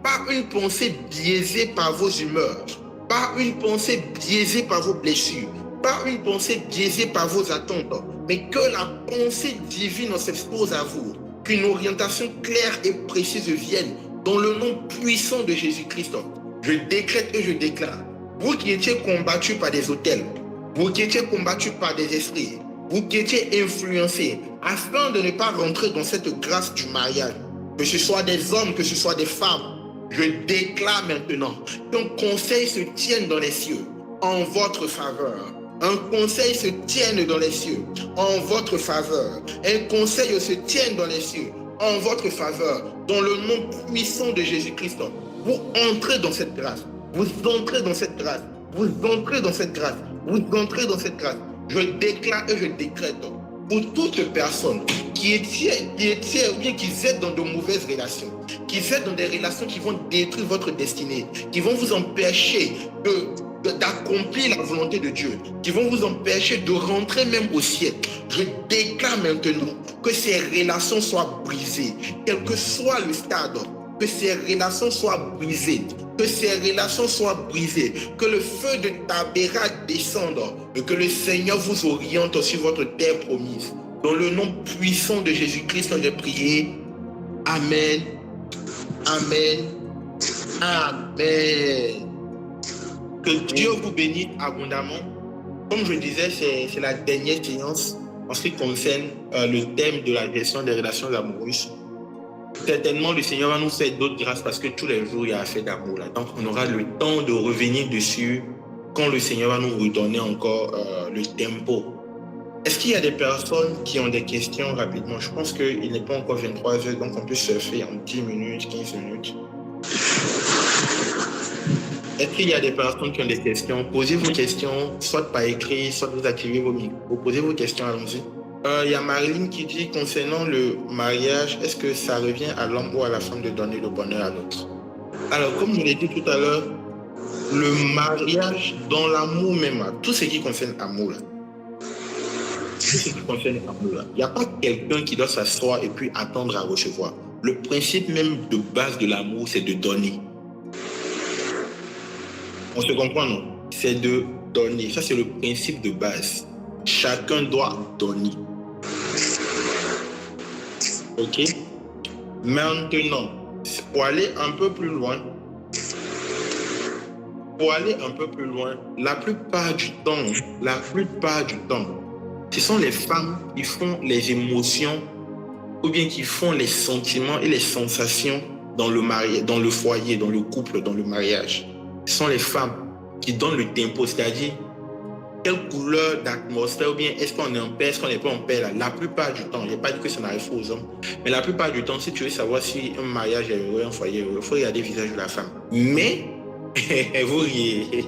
pas une pensée biaisée par vos humeurs, pas une pensée biaisée par vos blessures, pas une pensée biaisée par vos attentes, mais que la pensée divine s'expose à vous, qu'une orientation claire et précise vienne dans le nom puissant de Jésus-Christ. Je décrète et je déclare, vous qui étiez combattus par des autels, vous qui étiez combattus par des esprits, vous qui étiez influencés, afin de ne pas rentrer dans cette grâce du mariage, que ce soit des hommes, que ce soit des femmes, je déclare maintenant qu'un conseil se tienne dans les cieux en votre faveur. Un conseil se tienne dans les cieux en votre faveur. Un conseil se tienne dans les cieux en votre faveur. Dans le nom puissant de Jésus-Christ, vous entrez dans cette grâce. Vous entrez dans cette grâce. Vous entrez dans cette grâce. Vous entrez dans cette grâce. Je déclare et je décrète pour toute personne qui étiez ou bien qui êtes dans de mauvaises relations, qui êtes dans des relations qui vont détruire votre destinée, qui vont vous empêcher d'accomplir la volonté de Dieu, qui vont vous empêcher de rentrer même au ciel. Je déclare maintenant que ces relations soient brisées, quel que soit le stade, que ces relations soient brisées, que ces relations soient brisées, que le feu de Tabérak descende et que le Seigneur vous oriente sur votre terre promise. Dans le nom puissant de Jésus-Christ, j'ai prié. Amen. Amen. Amen. Que Dieu vous bénisse abondamment. Comme je disais, c'est la dernière séance en ce qui concerne le thème de la gestion des relations amoureuses. Certainement, le Seigneur va nous faire d'autres grâces parce que tous les jours, il y a affaire d'amour là. Donc, on aura le temps de revenir dessus quand le Seigneur va nous redonner encore le tempo. Est-ce qu'il y a des personnes qui ont des questions rapidement? Je pense qu'il n'est pas encore 23h, donc on peut surfer en 10 minutes, 15 minutes. Est-ce qu'il y a des personnes qui ont des questions? Posez vos questions, soit par écrit, soit vous activez vos micros. Posez vos questions, allons-y. Il y a Marilyn qui dit, concernant le mariage, est-ce que ça revient à l'homme ou à la femme de donner le bonheur à l'autre? Alors, comme je l'ai dit tout à l'heure, le mariage dans l'amour même, tout ce qui concerne l'amour, il n'y a pas quelqu'un qui doit s'asseoir et puis attendre à recevoir. Le principe même de base de l'amour, c'est de donner. On se comprend, non? C'est de donner. Ça, c'est le principe de base. chacun doit donner. Ok? Maintenant, pour aller un peu plus loin, la plupart du temps, ce sont les femmes qui font les émotions ou bien qui font les sentiments et les sensations dans le foyer, dans le couple, dans le mariage. Ce sont les femmes qui donnent le tempo, c'est-à-dire quelle couleur d'atmosphère ou bien est-ce qu'on est en paix, est-ce qu'on n'est pas en paix là. La plupart du temps, je n'ai pas dit que ça n'arrive pas aux hommes, mais la plupart du temps, si tu veux savoir si un mariage est heureux, un foyer est heureux, il faut regarder le visage de la femme. Mais, vous riez, il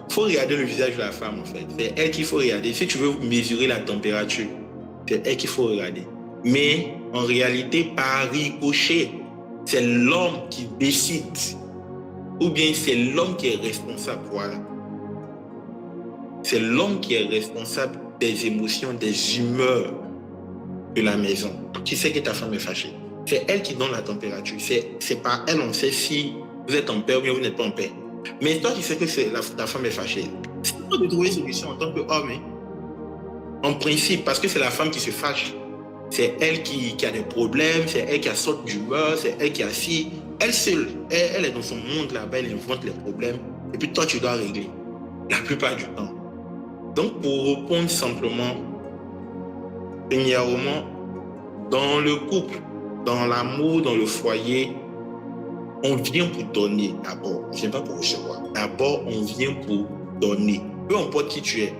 faut regarder le visage de la femme en fait. C'est elle qu'il faut regarder. Si tu veux mesurer la température, c'est elle qu'il faut regarder. Mais en réalité, par ricochet, c'est l'homme qui décide. Ou bien c'est l'homme qui est responsable, voilà. C'est l'homme qui est responsable des émotions, des humeurs de la maison. Qui sait que ta femme est fâchée? C'est elle qui donne la température. C'est par elle, on sait si vous êtes en paix ou bien vous n'êtes pas en paix. Mais toi qui sais que ta femme est fâchée, c'est pas de trouver une solution en tant qu'homme. En principe, parce que c'est la femme qui se fâche. C'est elle qui a des problèmes, c'est elle qui a sorte d'humeur, c'est elle qui a si. Elle seule, elle est dans son monde là-bas, elle invente les problèmes. Et puis toi, tu dois régler. La plupart du temps. Donc, pour répondre simplement, premièrement, dans le couple, dans l'amour, dans le foyer, on vient pour donner d'abord. On ne vient pas pour recevoir. D'abord, on vient pour donner. Peu importe qui tu es,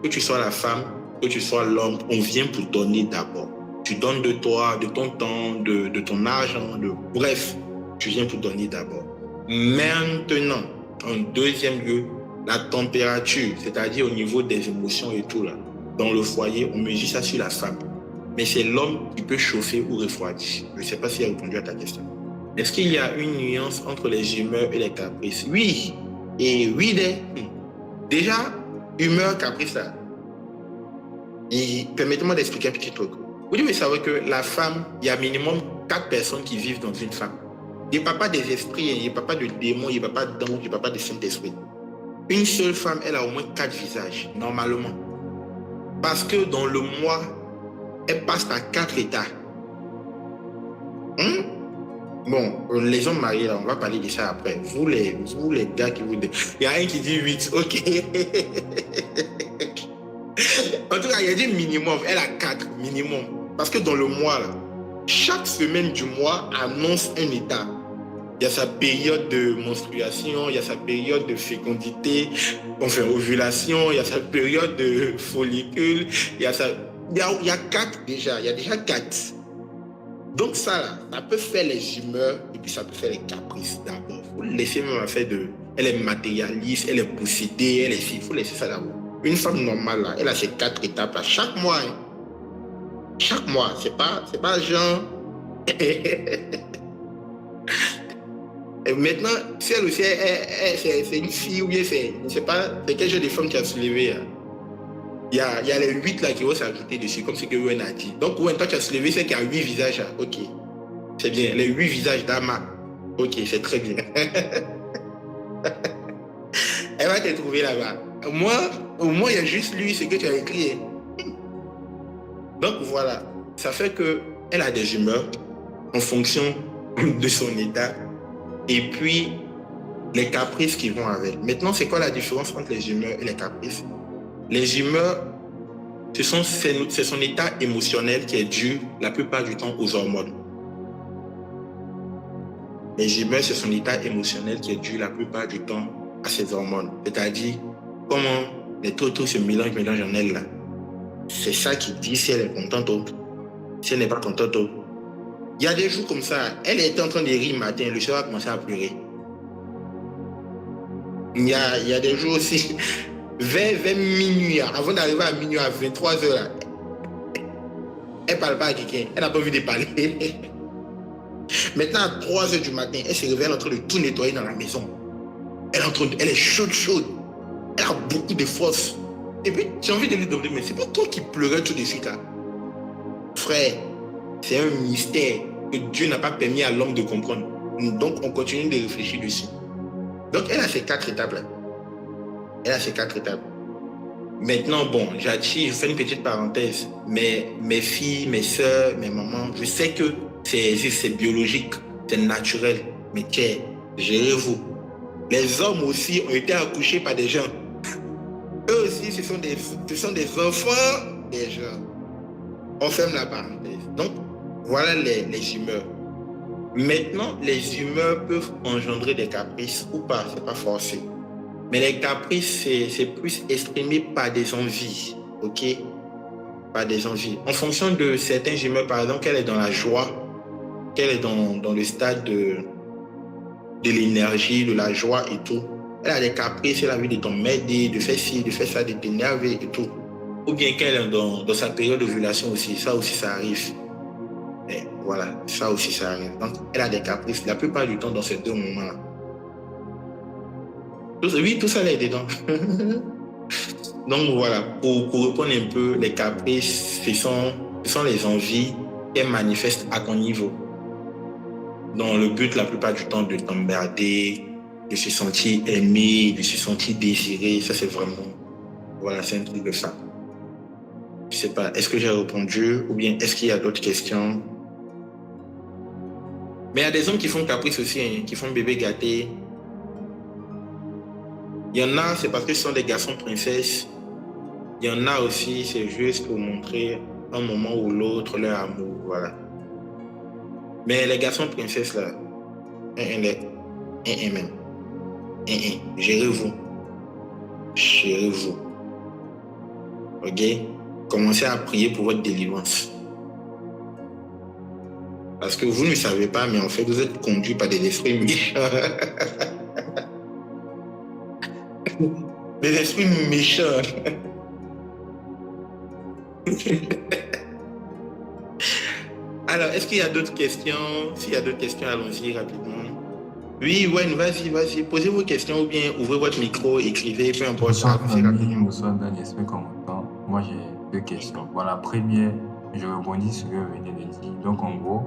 que tu sois la femme, que tu sois l'homme, on vient pour donner d'abord. Tu donnes de toi, de ton temps, de ton argent, bref, tu viens pour donner d'abord. Maintenant, en deuxième lieu, la température, c'est-à-dire au niveau des émotions et tout là. Dans le foyer, on mesure ça sur la femme. Mais c'est l'homme qui peut chauffer ou refroidir. Je ne sais pas si j'ai répondu à ta question. Est-ce qu'il y a une nuance entre les humeurs et les caprices? Oui. Et oui, déjà, humeur, caprice là. Et permettez-moi d'expliquer un petit truc. Vous devez savoir que la femme, il y a minimum 4 personnes qui vivent dans une femme. Il n'y a pas des esprits, il n'y a pas de démons, il n'y a pas d'anges, il n'y a pas de Saint-Esprit. Une seule femme, elle a au moins 4 visages, normalement. Parce que dans le mois, elle passe à 4 états. Bon, les hommes mariés, là, on va parler de ça après. Vous les gars qui vous... Il y a un qui dit 8, ok. En tout cas, il y a dit minimum, elle a 4, minimum. Parce que dans le mois, là, chaque semaine du mois annonce un état. Il y a sa période de menstruation, il y a sa période de fécondité, enfin ovulation, il y a sa période de follicule, il y a 4 déjà, il y a déjà 4. Donc ça là, ça peut faire les humeurs et puis ça peut faire les caprices d'abord. Il faut laisser même à faire de... Elle est matérialiste, elle est possédée, elle est... Il faut laisser ça d'abord. Une femme normale là, elle a ses 4 étapes là, chaque mois. Chaque mois, c'est pas genre... Et maintenant, si elle aussi, c'est une fille ou bien c'est, je ne sais pas, c'est quel genre de femme qui a soulevé. Il y a les 8 là qui vont s'ajouter dessus, comme ce que Owen a dit. Donc, Owen, toi, tu as soulevé, c'est qu'il y a 8 visages. Ok, c'est bien. Les 8 visages d'Ama. Ok, c'est très bien. Elle va te trouver là-bas. Moi, au moins, il y a juste lui, ce que tu as écrit. Donc, voilà. Ça fait qu'elle a des humeurs en fonction de son état. Et puis, les caprices qui vont avec. Maintenant, c'est quoi la différence entre les humeurs et les caprices? Les humeurs, c'est son état émotionnel qui est dû la plupart du temps aux hormones. Les humeurs, c'est son état émotionnel qui est dû la plupart du temps à ses hormones. C'est-à-dire, comment les trucs se mélangent en elle là. C'est ça qui dit si elle est contente ou si elle n'est pas contente. Il y a des jours comme ça, elle était en train de rire le matin, le soir, elle a commencé à pleurer. Il y a des jours aussi, vers minuit, avant d'arriver à minuit, à 23h, elle ne parle pas à quelqu'un, elle n'a pas envie de parler. Maintenant, à 3h du matin, elle se réveille en train de tout nettoyer dans la maison. Elle est chaude. Elle a beaucoup de force. Et puis, j'ai envie de lui demander, mais c'est pas toi qui pleurais tout de suite là? Frère, c'est un mystère que Dieu n'a pas permis à l'homme de comprendre. Donc, on continue de réfléchir dessus. Donc, elle a ces 4 étapes là. Maintenant, bon, j'attire, je fais une petite parenthèse, mais mes filles, mes soeurs, mes mamans, je sais que c'est biologique, c'est naturel, mais tiens, gérez-vous. Les hommes aussi ont été accouchés par des gens. Eux aussi, ce sont des enfants des gens. On ferme la parenthèse. Donc, voilà les humeurs. Maintenant, les humeurs peuvent engendrer des caprices ou pas, c'est pas forcé. Mais les caprices, c'est plus exprimé par des envies, ok? Par des envies. En fonction de certains humeurs, par exemple, qu'elle est dans la joie, qu'elle est dans le stade de l'énergie, de la joie et tout. Elle a des caprices, elle a envie de t'emmerder, de faire ci, de faire ça, de t'énerver et tout. Ou bien qu'elle est dans sa période d'ovulation aussi, ça aussi ça arrive. Et voilà, ça aussi ça arrive. Donc, elle a des caprices la plupart du temps dans ces deux moments-là. Oui, tout ça là est dedans. Donc voilà, pour répondre un peu, les caprices, ce sont les envies qu'elle manifeste à ton niveau. Dans le but la plupart du temps de t'emmerder, de se sentir aimé, de se sentir désiré, ça c'est vraiment, voilà, c'est un truc de ça. Je sais pas, est-ce que j'ai répondu ou bien est-ce qu'il y a d'autres questions? Mais il y a des hommes qui font caprice aussi, hein, qui font bébé gâté. Il y en a, c'est parce que ce sont des garçons princesses. Il y en a aussi, c'est juste pour montrer un moment ou l'autre leur amour, voilà. Mais les garçons princesses là, même. Gérez-vous. Gérez-vous. Ok? Commencez à prier pour votre délivrance. Parce que vous ne savez pas, mais en fait, vous êtes conduit par des esprits méchants. Des esprits méchants. Alors, est-ce qu'il y a d'autres questions? S'il y a d'autres questions, allons-y rapidement. Oui, ouais, vas-y. Posez vos questions ou bien ouvrez votre micro, écrivez, peu importe. Bonsoir famille, bonsoir dans l'esprit commentant. Moi j'ai deux questions. Bon, la première, je rebondis sur ce que vous venez de dire. Donc en gros,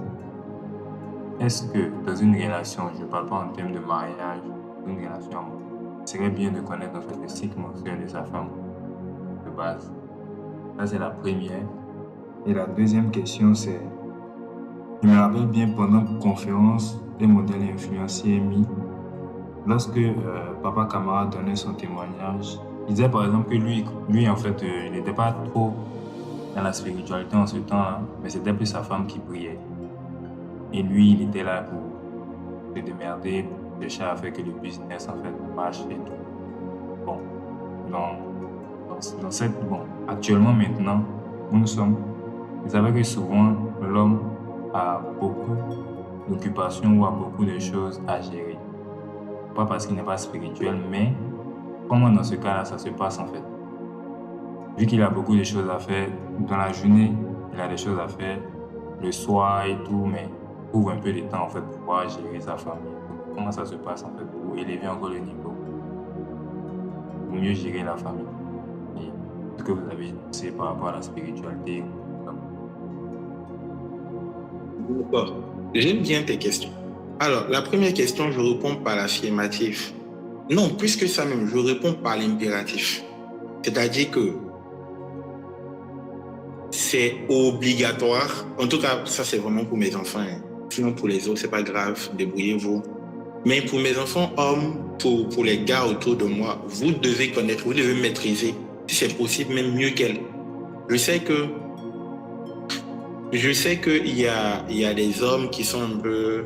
est-ce que dans une relation, je ne parle pas en termes de mariage, une relation amoureuse, il serait bien de connaître en fait le cycle menstruel de sa femme de base? Ça c'est la première. Et la deuxième question c'est, je me rappelle bien pendant une conférence des modèles influenciers mis, lorsque Papa Camara donnait son témoignage, il disait par exemple que lui en fait, il n'était pas trop dans la spiritualité en ce temps-là, mais c'était plus sa femme qui priait. Et lui, il était là pour se démerder, chercher à faire que le business en fait marche et tout. Bon, dans cette... Bon, actuellement maintenant, où nous sommes, vous savez que souvent, l'homme a beaucoup d'occupations ou a beaucoup de choses à gérer. Pas parce qu'il n'est pas spirituel, mais comment dans ce cas-là, ça se passe en fait? Vu qu'il a beaucoup de choses à faire dans la journée, il a des choses à faire le soir et tout, mais il trouve un peu de temps en fait pour pouvoir gérer sa famille. Comment ça se passe en fait pour élever encore le niveau, pour mieux gérer la famille? Et ce que vous avez dit par rapport à la spiritualité. D'accord. J'aime bien tes questions. Alors, la première question, je réponds par l'affirmatif. Non, plus que ça même, je réponds par l'impératif. C'est-à-dire que c'est obligatoire. En tout cas, ça, c'est vraiment pour mes enfants. Hein. Sinon, pour les autres, c'est pas grave, débrouillez-vous. Mais pour mes enfants hommes, pour les gars autour de moi, vous devez connaître, vous devez maîtriser, si c'est possible, même mieux qu'elle. Je sais qu'il y a des hommes qui sont un peu,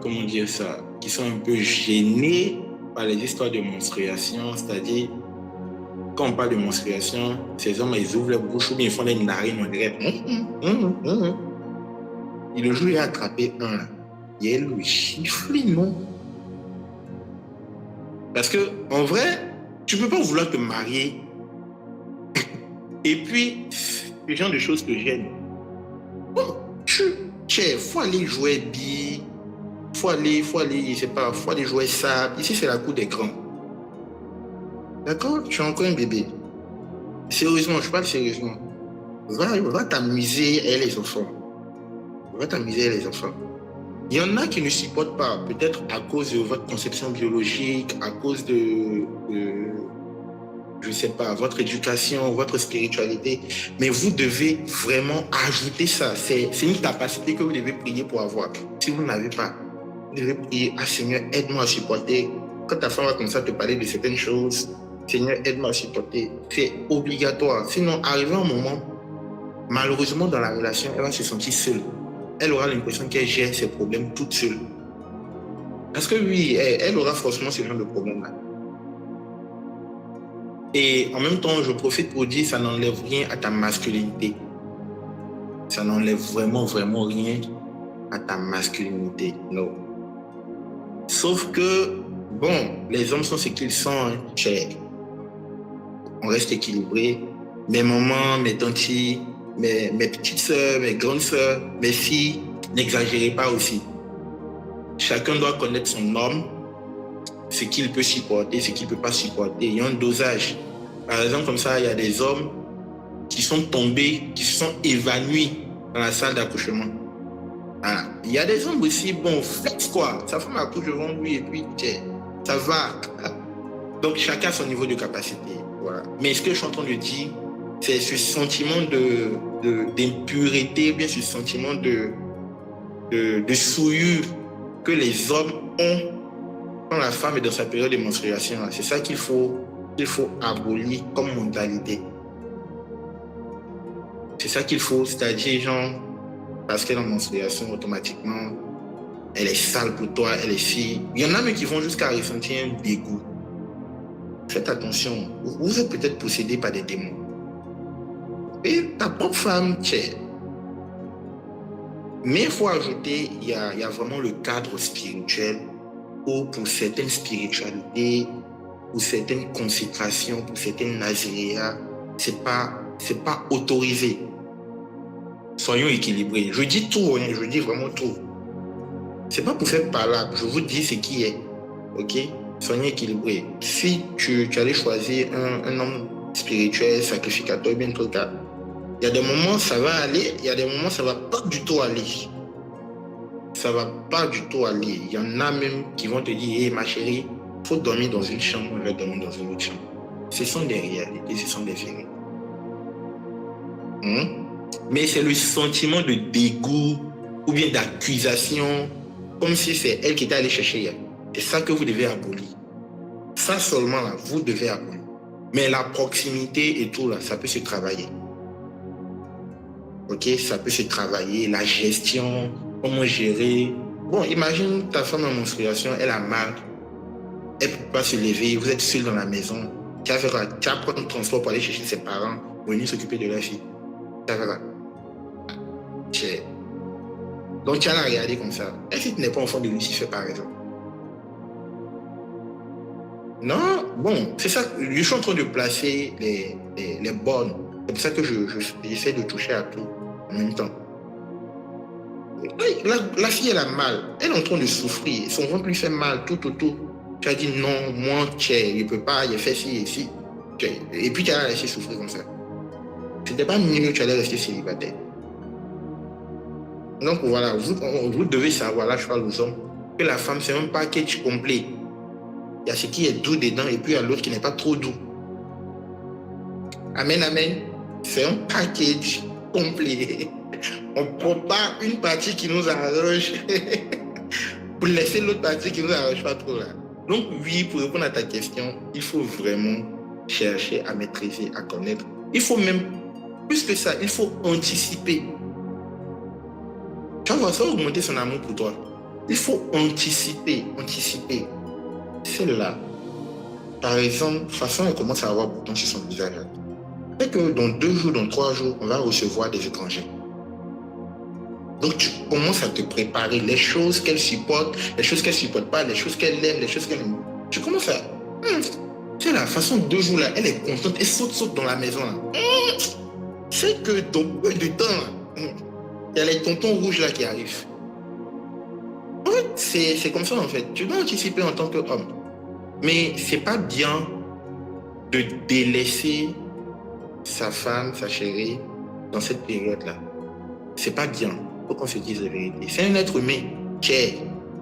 comment dire ça, qui sont un peu gênés par les histoires de menstruation, c'est-à-dire, quand on parle de menstruation, ces hommes, ils ouvrent leur bouche ou bien ils font des narines, on dirait, Et le jour où il a attrapé un, il lui chiffle, non? Parce que, en vrai, tu ne peux pas vouloir te marier. Et puis, ce genre de choses te gênent. Bon, faut aller jouer billes, faut aller, je sais pas, faut aller jouer sable. Ici, c'est la cour des grands. D'accord? Tu es encore un bébé. Sérieusement, je parle sérieusement. Va t'amuser et les enfants. Va t'amuser et les enfants. Il y en a qui ne supportent pas, peut-être à cause de votre conception biologique, à cause de je sais pas, votre éducation, votre spiritualité, mais vous devez vraiment ajouter ça. C'est une capacité que vous devez prier pour avoir. Si vous n'avez pas, vous devez prier, ah Seigneur, aide-moi à supporter. Quand ta femme va commencer à te parler de certaines choses, Seigneur, aide-moi à supporter. C'est obligatoire. Sinon, arrivé un moment, malheureusement, dans la relation, elle va se sentir seule. Elle aura l'impression qu'elle gère ses problèmes toute seule. Parce que oui, elle aura forcément ce genre de problème-là. Et en même temps, je profite pour dire, ça n'enlève rien à ta masculinité. Ça n'enlève vraiment, vraiment rien à ta masculinité. Non. Sauf que, bon, les hommes sont ce qu'ils sont, hein, cher. On reste équilibré. Mes mamans, mes tantis, mes petites sœurs, mes grandes sœurs, mes filles, n'exagérez pas aussi. Chacun doit connaître son homme, ce qu'il peut supporter, ce qu'il ne peut pas supporter. Il y a un dosage. Par exemple, comme ça, il y a des hommes qui sont tombés, qui se sont évanouis dans la salle d'accouchement. Ah. Il y a des hommes aussi, bon, faites quoi. Sa femme accouche devant lui et puis, ça va. Donc, chacun a son niveau de capacité. Voilà. Mais ce que je suis en train de dire, c'est ce sentiment d'impureté, bien ce sentiment de souillure que les hommes ont quand la femme est dans sa période de menstruation. C'est ça qu'il faut abolir comme mentalité. C'est ça qu'il faut, c'est-à-dire, genre, parce qu'elle est en menstruation, automatiquement, elle est sale pour toi, elle est si. Il y en a même qui vont jusqu'à ressentir un dégoût. Faites attention, vous êtes peut-être possédé par des démons. Et ta propre femme, tiens. Mais il faut ajouter, il y a vraiment le cadre spirituel où pour certaines spiritualités, pour certaines consécrations, pour certaines naziréas, c'est pas autorisé. Soyons équilibrés. Je dis tout, hein, je dis vraiment tout. C'est pas pour faire palabre, je vous dis ce qui est. Ok? Soyons équilibrés. Si tu allais choisir un homme spirituel, sacrificateur, bien tout cas, il y a des moments ça va aller, il y a des moments ça va pas du tout aller. Ça va pas du tout aller. Il y en a même qui vont te dire, hey, ma chérie, il faut dormir dans une chambre, on va dormir dans une autre chambre. Ce sont des réalités, ce sont des vérités. Mais c'est le sentiment de dégoût ou bien d'accusation, comme si c'est elle qui était allée chercher. C'est ça que vous devez abolir. Ça seulement, là, vous devez abolir. Mais la proximité et tout, là, ça peut se travailler. Ok, ça peut se travailler, la gestion, comment gérer. Bon, imagine ta femme en menstruation, elle a mal, elle ne peut pas se lever, vous êtes seul dans la maison, tu vas prendre un transport pour aller chercher ses parents, venir s'occuper de leur fille. Donc tu vas la regarder comme ça. Est-ce que tu n'es pas enfant de Lucifer, par exemple? Non, bon, c'est ça, je suis en train de placer les bornes. C'est pour ça que j'essaie de toucher à tout en même temps. La fille, elle a mal. Elle est en train de souffrir. Son ventre lui fait mal, tout. Tu as dit non, moi, je ne peux pas, il a fait ci et ci. Et puis tu as laissé souffrir comme ça. C'était pas mieux que tu allais rester célibataire. Donc voilà, vous devez savoir, là je parle aux hommes, que la femme, c'est un package complet. Il y a ce qui est doux dedans et puis il y a l'autre qui n'est pas trop doux. Amen, amen. C'est un package complet. On ne prend pas une partie qui nous arrange pour laisser l'autre partie qui ne nous arrange pas trop là. Donc oui, pour répondre à ta question, il faut vraiment chercher à maîtriser, à connaître. Il faut même, plus que ça, il faut anticiper. Tu vas augmenter son amour pour toi. Il faut anticiper. Celle-là, par exemple, de toute façon, elle commence à avoir bouton sur son visage. C'est que dans 2 jours, dans 3 jours, on va recevoir des étrangers. Donc tu commences à te préparer les choses qu'elle supporte, les choses qu'elle ne supporte pas, les choses qu'elle aime, les choses qu'elle aime. Tu commences à... C'est la façon 2 jours là, elle est contente, elle saute dans la maison là. C'est que dans peu de temps là, il y a les tontons rouges là qui arrivent. En fait, c'est comme ça en fait. Tu dois anticiper en tant qu'homme. Mais c'est pas bien de délaisser sa femme, sa chérie, dans cette période-là. C'est pas bien. Faut qu'on se dise la vérité. C'est un être humain.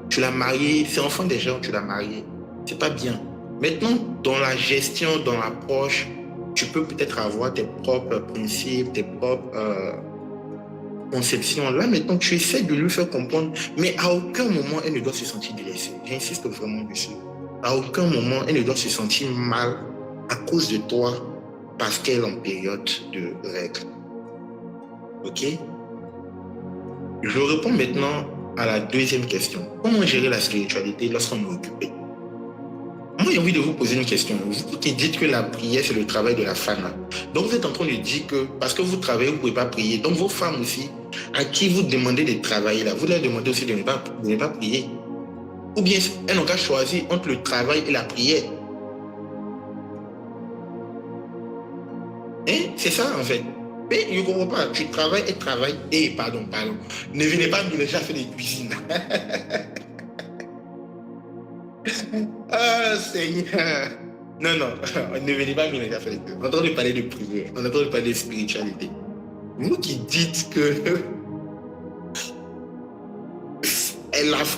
Tu l'as marié, c'est enfant des gens, tu l'as marié. C'est pas bien. Maintenant, dans la gestion, dans l'approche, tu peux peut-être avoir tes propres principes, tes propres conceptions. Là, maintenant, tu essaies de lui faire comprendre, mais à aucun moment, elle ne doit se sentir délaissée. J'insiste vraiment dessus. À aucun moment, elle ne doit se sentir mal à cause de toi parce qu'elle est en période de règles. OK? Je réponds maintenant à la deuxième question. Comment gérer la spiritualité lorsqu'on est occupé? Moi, j'ai envie de vous poser une question. Vous qui dites que la prière, c'est le travail de la femme. Donc, vous êtes en train de dire que parce que vous travaillez, vous ne pouvez pas prier. Donc, vos femmes aussi, à qui vous demandez de travailler, là, vous leur demandez aussi de ne pas prier. Ou bien, elles n'ont qu'à choisir entre le travail et la prière. Hein? C'est ça, en fait. Mais je ne comprends pas. Tu travailles et travailles. Et, pardon. Ne venez pas me mélanger à faire des cuisines. Ah, Seigneur. Non, ne venez pas me mélanger à faire des cuisines. On est en train de parler de prière. On est en train de parler de spiritualité. Vous qui dites que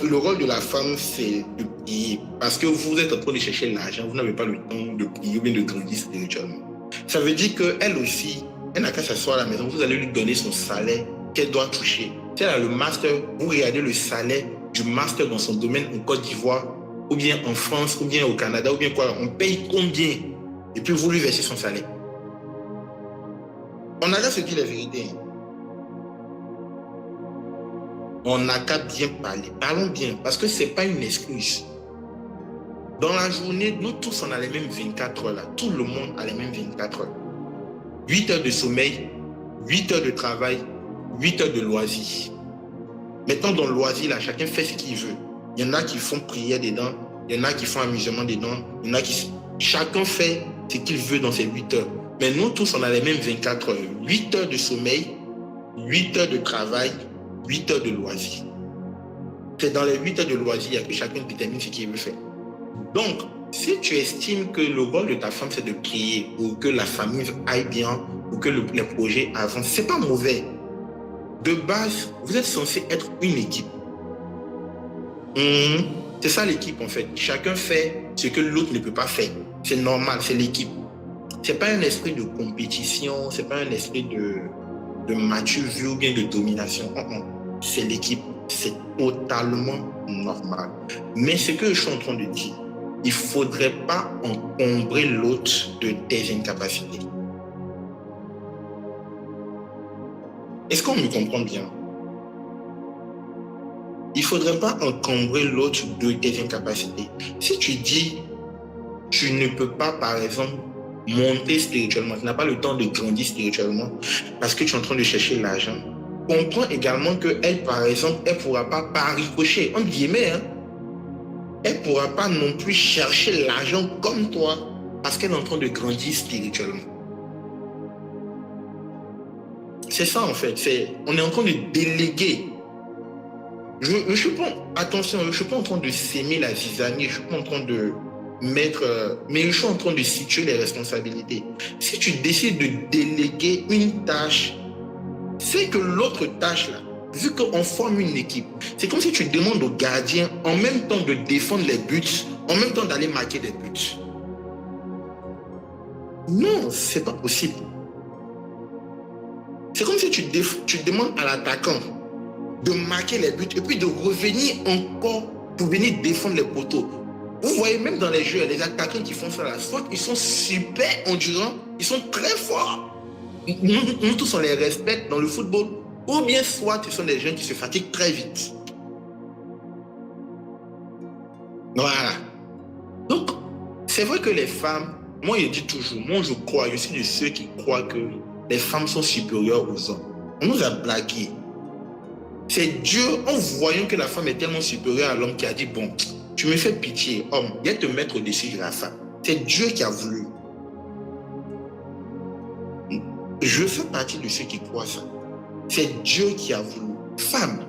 le rôle de la femme, c'est de prier. Parce que vous êtes en train de chercher l'argent, vous n'avez pas le temps de prier ou bien de grandir spirituellement. Ça veut dire qu'elle aussi, elle n'a qu'à s'asseoir à la maison, vous allez lui donner son salaire qu'elle doit toucher. Si elle a le master, vous regardez le salaire du master dans son domaine en Côte d'Ivoire, ou bien en France, ou bien au Canada, ou bien quoi, on paye combien? Et puis vous lui versez son salaire. On a qu'à se dire la vérité. On n'a qu'à bien parler. Parlons bien, parce que ce n'est pas une excuse. Dans la journée, nous tous, on a les mêmes 24 heures là. Tout le monde a les mêmes 24 heures. 8 heures de sommeil, 8 heures de travail, 8 heures de loisirs. Maintenant, dans le loisir, là, chacun fait ce qu'il veut. Il y en a qui font prière dedans, il y en a qui font amusement dedans, il y en a qui... Chacun fait ce qu'il veut dans ces 8 heures. Mais nous tous, on a les mêmes 24 heures. 8 heures de sommeil, 8 heures de travail, 8 heures de loisirs. C'est dans les 8 heures de loisirs que chacun détermine ce qu'il veut faire. Donc, si tu estimes que le rôle de ta femme, c'est de prier pour que la famille aille bien, pour que les projets avancent, c'est pas mauvais. De base, vous êtes censé être une équipe. C'est ça l'équipe en fait. Chacun fait ce que l'autre ne peut pas faire. C'est normal, c'est l'équipe. C'est pas un esprit de compétition, c'est pas un esprit de mature vue ou bien de domination. C'est l'équipe. C'est totalement normal. Mais ce que je suis en train de dire, il ne faudrait pas encombrer l'autre de tes incapacités. Est-ce qu'on me comprend bien? Il ne faudrait pas encombrer l'autre de tes incapacités. Si tu dis, tu ne peux pas, par exemple, monter spirituellement, tu n'as pas le temps de grandir spirituellement parce que tu es en train de chercher l'argent, comprends également qu'elle, par exemple, elle ne pourra pas par ricochet, entre guillemets, elle ne pourra pas non plus chercher l'argent comme toi parce qu'elle est en train de grandir spirituellement. C'est ça en fait, on est en train de déléguer. Je suis pas, attention, je ne suis pas en train de s'aimer la zizanie, je ne suis pas en train de mettre, mais je suis en train de situer les responsabilités. Si tu décides de déléguer une tâche, c'est que l'autre tâche là, vu qu'on forme une équipe, c'est comme si tu demandes au gardien en même temps de défendre les buts, en même temps d'aller marquer des buts. Non, c'est pas possible. C'est comme si tu demandes à l'attaquant de marquer les buts et puis de revenir encore pour venir défendre les poteaux. Vous voyez, même dans les jeux, les attaquants qui font ça là, soit ils sont super endurants, ils sont très forts. Nous tous, on les respecte dans le football. Ou bien soit ce sont des gens qui se fatiguent très vite. Voilà. Donc, c'est vrai que les femmes, moi je dis toujours, moi je suis de ceux qui croient que les femmes sont supérieures aux hommes. On nous a blagué. C'est Dieu, en voyant que la femme est tellement supérieure à l'homme, qui a dit, bon, tu me fais pitié, homme, viens te mettre au-dessus de la femme. C'est Dieu qui a voulu. Je fais partie de ceux qui croient ça. C'est Dieu qui a voulu. Femme,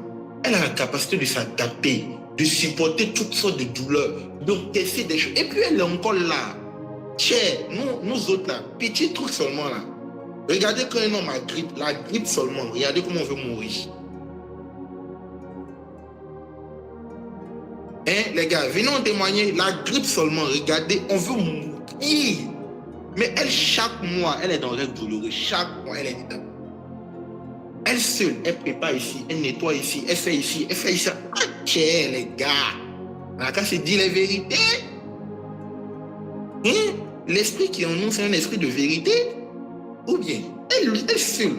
elle a la capacité de s'adapter, de supporter toutes sortes de douleurs, d'encaisser des choses. Et puis elle est encore là. Tiens, nous autres là, petit truc seulement là. Regardez quand un homme a grippe, la grippe seulement, regardez comment on veut mourir. Hein, les gars, venez en témoigner. La grippe seulement, regardez, on veut mourir. Mais elle, chaque mois, elle est dans le rêve douloureux. Chaque mois, elle est dedans. Elle seule, elle prépare ici, elle nettoie ici, elle fait ici, elle fait ici. Ah, tiens, les gars. La cas, c'est dire les vérités. Hein? L'esprit qui en nous, c'est un esprit de vérité. Ou bien, elle seule.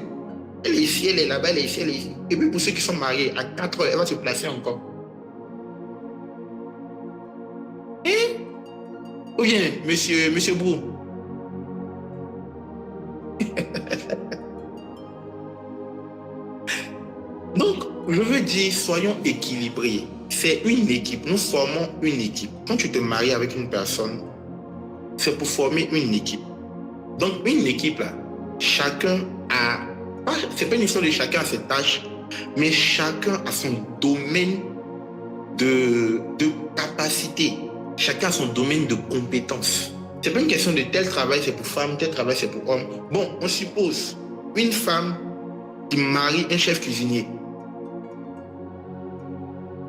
Elle est ici, elle est là-bas, elle est ici, elle est ici. Et puis pour ceux qui sont mariés, à 4 heures, elle va se placer encore. Hein? Ou bien, monsieur Brou. Donc, je veux dire, soyons équilibrés. C'est une équipe. Nous formons une équipe. Quand tu te maries avec une personne, c'est pour former une équipe. Donc, une équipe, là, chacun a... C'est pas une histoire de chacun a ses tâches, mais chacun a son domaine de capacité. Chacun a son domaine de compétence. C'est pas une question de tel travail c'est pour femme, tel travail c'est pour homme. Bon, on suppose une femme qui marie un chef cuisinier.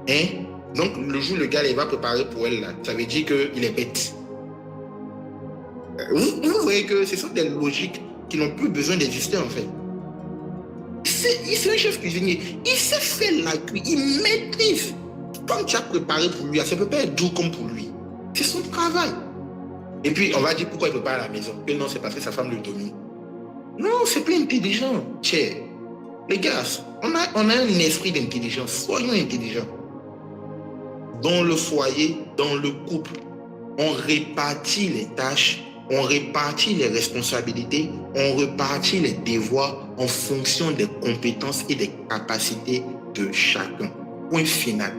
Hein? Donc, le jour où le gars il va préparer pour elle, là, ça veut dire qu'il est bête. Vous voyez que ce sont des logiques qui n'ont plus besoin d'exister en fait. C'est un chef cuisinier. Il sait faire la cuisine, il maîtrise. Quand tu as préparé pour lui, ça ne peut pas être doux comme pour lui. C'est son travail. Et puis, on va dire pourquoi il ne peut pas à la maison. Que non, c'est parce que sa femme le domine. Non, c'est pas intelligent. Tiens, les gars, on a un esprit d'intelligence. Soyons intelligents. Dans le foyer, dans le couple, on répartit les tâches, on répartit les responsabilités, on répartit les devoirs en fonction des compétences et des capacités de chacun. Point final.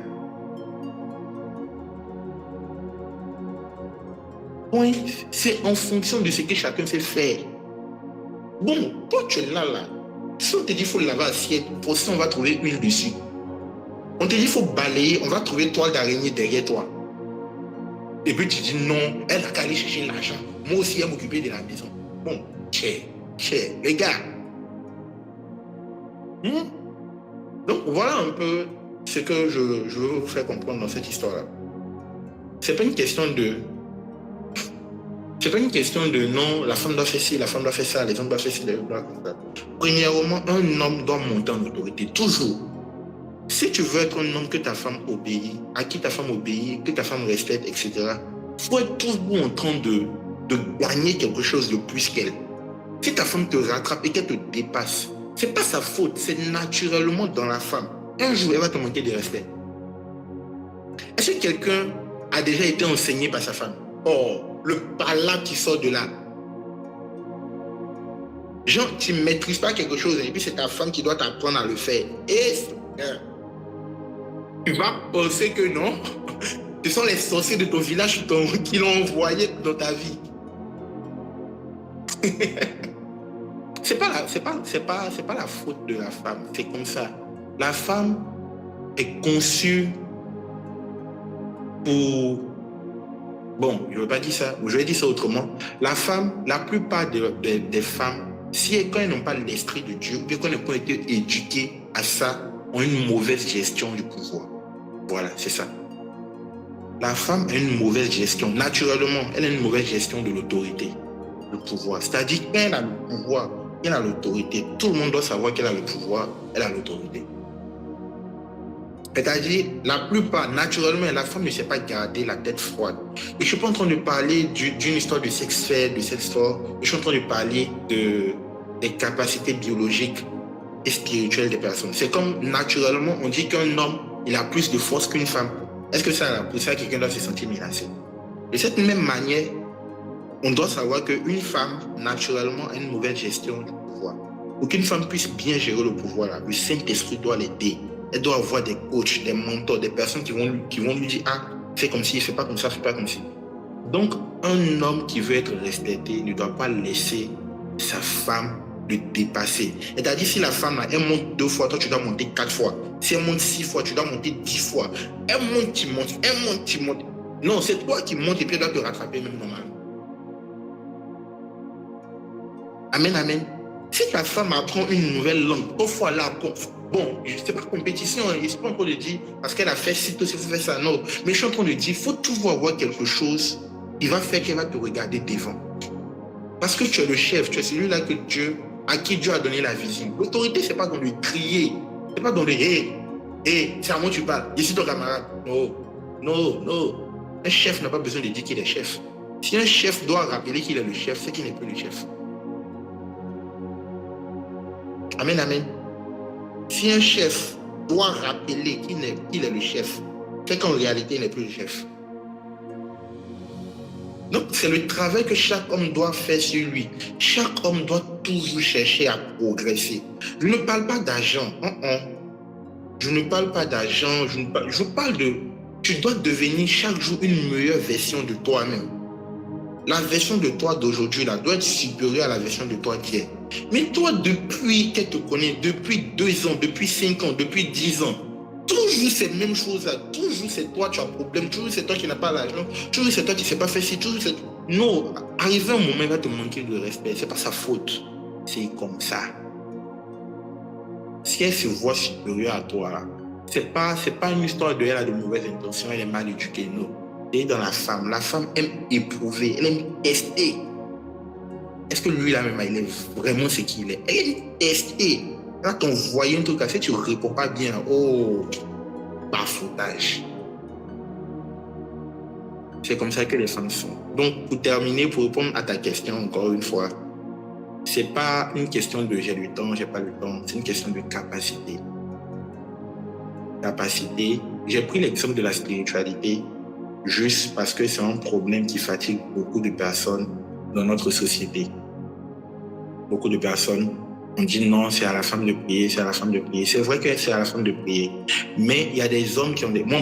Point, c'est en fonction de ce que chacun sait faire. Bon, toi tu es là. Si on te dit qu'il faut laver l'assiette, pour ça on va trouver huile dessus. On te dit qu'il faut balayer, on va trouver toile d'araignée derrière toi. Et puis tu dis non, elle a qu'à aller chercher l'argent. Moi aussi, elle m'occuper de la maison. Bon, les gars. Donc voilà un peu ce que je veux vous faire comprendre dans cette histoire-là. C'est pas une question de non, la femme doit faire ci, la femme doit faire ça, les hommes doivent faire ci, les hommes doivent faire ça. Premièrement, un homme doit monter en autorité, toujours. Si tu veux être un homme que ta femme obéit, à qui ta femme obéit, que ta femme respecte, etc., il faut être toujours en train de gagner quelque chose de plus qu'elle. Si ta femme te rattrape et qu'elle te dépasse, c'est pas sa faute, c'est naturellement dans la femme. Un jour, elle va te manquer de respect. Est-ce que quelqu'un a déjà été enseigné par sa femme? Oh, le palabre qui sort de là. Genre, tu ne maîtrises pas quelque chose et puis c'est ta femme qui doit t'apprendre à le faire. Et tu vas penser que non, ce sont les sorciers de ton village qui l'ont envoyé dans ta vie. C'est pas la faute de la femme, c'est comme ça. La femme est conçue pour... Bon, je ne veux pas dire ça, je vais dire ça autrement. La femme, la plupart des femmes, quand elles n'ont pas l'esprit de Dieu, ou quand elles n'ont pas été éduquées à ça, ont une mauvaise gestion du pouvoir. Voilà, c'est ça. La femme a une mauvaise gestion. Naturellement, elle a une mauvaise gestion de l'autorité, le pouvoir. C'est-à-dire qu'elle a le pouvoir, elle a l'autorité. Tout le monde doit savoir qu'elle a le pouvoir, elle a l'autorité. C'est-à-dire, la plupart, naturellement, la femme ne sait pas garder la tête froide. Et je ne suis pas en train de parler d'une histoire de sexe fait, de sexe fort. Je suis en train de parler des capacités biologiques et spirituelles des personnes. C'est comme, naturellement, on dit qu'un homme, il a plus de force qu'une femme. Est-ce que pour ça, quelqu'un doit se sentir menacé? De cette même manière, on doit savoir qu'une femme, naturellement, a une mauvaise gestion du pouvoir. Pour qu'une femme puisse bien gérer le pouvoir, là, le Saint-Esprit doit l'aider. Elle doit avoir des coachs, des mentors, des personnes qui vont lui dire « Ah, fais comme ci, fais pas comme ça, fais pas comme ci. » Donc, un homme qui veut être respecté ne doit pas laisser sa femme le dépasser. C'est-à-dire, si la femme, là, elle monte 2 fois, toi, tu dois monter 4 fois. Si elle monte 6 fois, tu dois monter 10 fois. Elle monte, tu montes. Elle monte, tu montes. Non, c'est toi qui montes et puis elle doit te rattraper même normalement. Amen, amen. Si ta femme apprend une nouvelle langue, parfois là, bon, c'est pas compétition, je ne suis pas en train de dire parce qu'elle a fait ci, tout, il faut faire ça, non. Mais je suis en train de dire, il faut toujours avoir quelque chose qui va faire qu'elle va te regarder devant. Parce que tu es le chef, tu es celui-là à qui Dieu a donné la vision. L'autorité, ce n'est pas dans le crier, ce n'est pas dans le hé, c'est à moi que tu parles, je suis ton camarade. Non. Un chef n'a pas besoin de dire qu'il est chef. Si un chef doit rappeler qu'il est le chef, c'est qu'il n'est plus le chef. Amen, amen. Si un chef doit rappeler qu'il est le chef, c'est qu'en réalité, il n'est plus le chef. Donc, c'est le travail que chaque homme doit faire sur lui. Chaque homme doit toujours chercher à progresser. Je ne parle pas d'argent. Je ne parle pas d'argent. Je parle de... Tu dois devenir chaque jour une meilleure version de toi-même. La version de toi d'aujourd'hui là doit être supérieure à la version de toi d'hier. Mais toi, depuis qu'elle te connaît, depuis 2 ans, depuis 5 ans, depuis 10 ans, toujours ces mêmes choses-là, toujours c'est toi qui as un problème, toujours c'est toi qui n'as pas l'argent, toujours c'est toi qui ne sais pas faire ci, toujours c'est... Non, arrivé un moment, il va te manquer de respect. Ce n'est pas sa faute. C'est comme ça. Si elle se voit supérieure à toi, ce n'est pas une histoire de elle a de mauvaises intentions, elle est mal éduquée, non. Et dans la femme aime éprouver, elle aime tester. Est-ce que lui là même, il est vraiment ce qu'il est? Elle aime tester. Là, t'envoies un truc à faire, tu ne réponds pas bien. Oh, bafoutage. C'est comme ça que les femmes sont. Donc, pour terminer, pour répondre à ta question encore une fois, c'est pas une question de j'ai le temps, j'ai pas le temps, c'est une question de capacité. Capacité. J'ai pris l'exemple de la spiritualité juste parce que c'est un problème qui fatigue beaucoup de personnes dans notre société. Beaucoup de personnes ont dit non, c'est à la femme de prier, c'est à la femme de prier. C'est vrai que c'est à la femme de prier, mais il y a des hommes qui ont des... Moi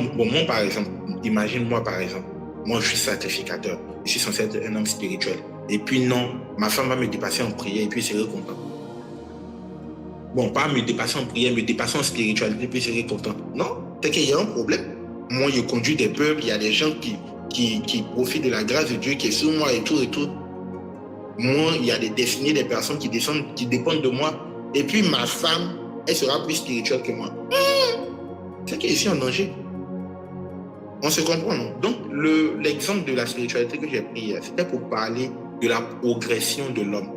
par exemple, imagine moi par exemple, moi je suis sacrificateur, je suis censé être un homme spirituel. Et puis non, ma femme va me dépasser en prière et puis je serai content. Bon, pas me dépasser en prière, me dépasser en spiritualité et puis je serai content. Non, c'est qu'il y a un problème. Moi, je conduis des peuples, il y a des gens qui profitent de la grâce de Dieu qui est sur moi et tout. Moi, il y a des destinées des personnes qui dépendent de moi. Et puis ma femme, elle sera plus spirituelle que moi. C'est qu'il est ici en danger. On se comprend, non? Donc, l'exemple de la spiritualité que j'ai pris, c'était pour parler de la progression de l'homme.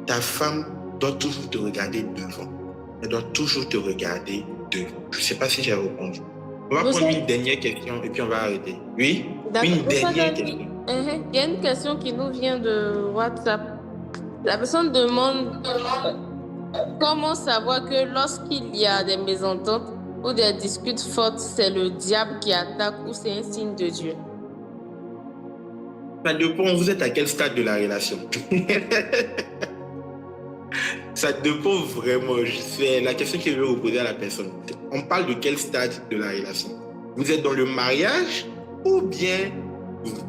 Ta femme doit toujours te regarder devant. Elle doit toujours te regarder devant. Je ne sais pas si j'ai répondu. On va prendre une dernière question et puis on va arrêter. Oui? Une dernière question. Il y a une question qui nous vient de WhatsApp. La personne demande comment savoir que lorsqu'il y a des mésententes ou des disputes fortes, c'est le diable qui attaque ou c'est un signe de Dieu? Ça dépend, vous êtes à quel stade de la relation? Ça dépend vraiment. C'est la question que je vais vous poser à la personne. On parle de quel stade de la relation? Vous êtes dans le mariage ou bien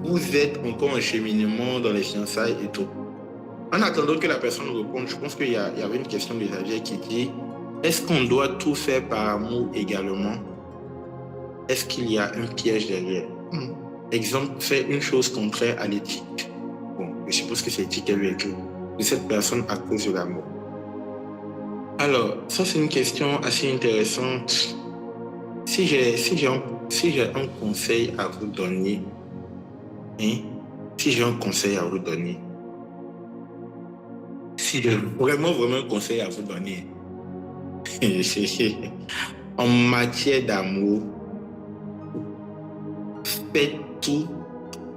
vous êtes encore en cheminement dans les fiançailles et tout? En attendant que la personne réponde, je pense qu'il y avait une question de Xavier qui dit est-ce qu'on doit tout faire par amour également? Est-ce qu'il y a un piège derrière? Exemple, faire une chose contraire à l'éthique. Bon, je suppose que c'est l'éthique qu'elle veut de cette personne à cause de l'amour. Alors, ça c'est une question assez intéressante. Si j'ai un conseil à vous donner, si j'ai vraiment un conseil à vous donner, en matière d'amour, faites tout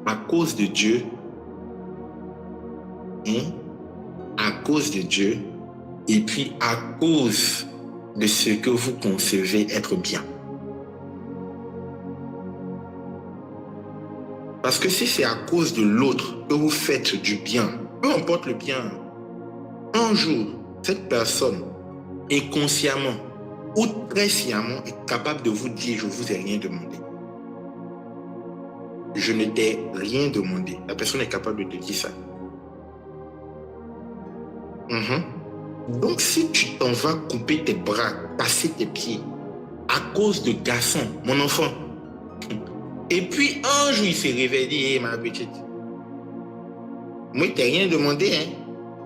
à cause de Dieu, à cause de Dieu, et puis à cause de ce que vous concevez être bien. Parce que si c'est à cause de l'autre que vous faites du bien, peu importe le bien, un jour, cette personne, inconsciemment ou très sciemment, est capable de vous dire « je ne vous ai rien demandé ». Je ne t'ai rien demandé. La personne est capable de te dire ça. Donc, si tu t'en vas couper tes bras, casser tes pieds, à cause de garçon, mon enfant, et puis un jour, il s'est réveillé et dit hey, ma petite, moi, il ne t'a rien demandé.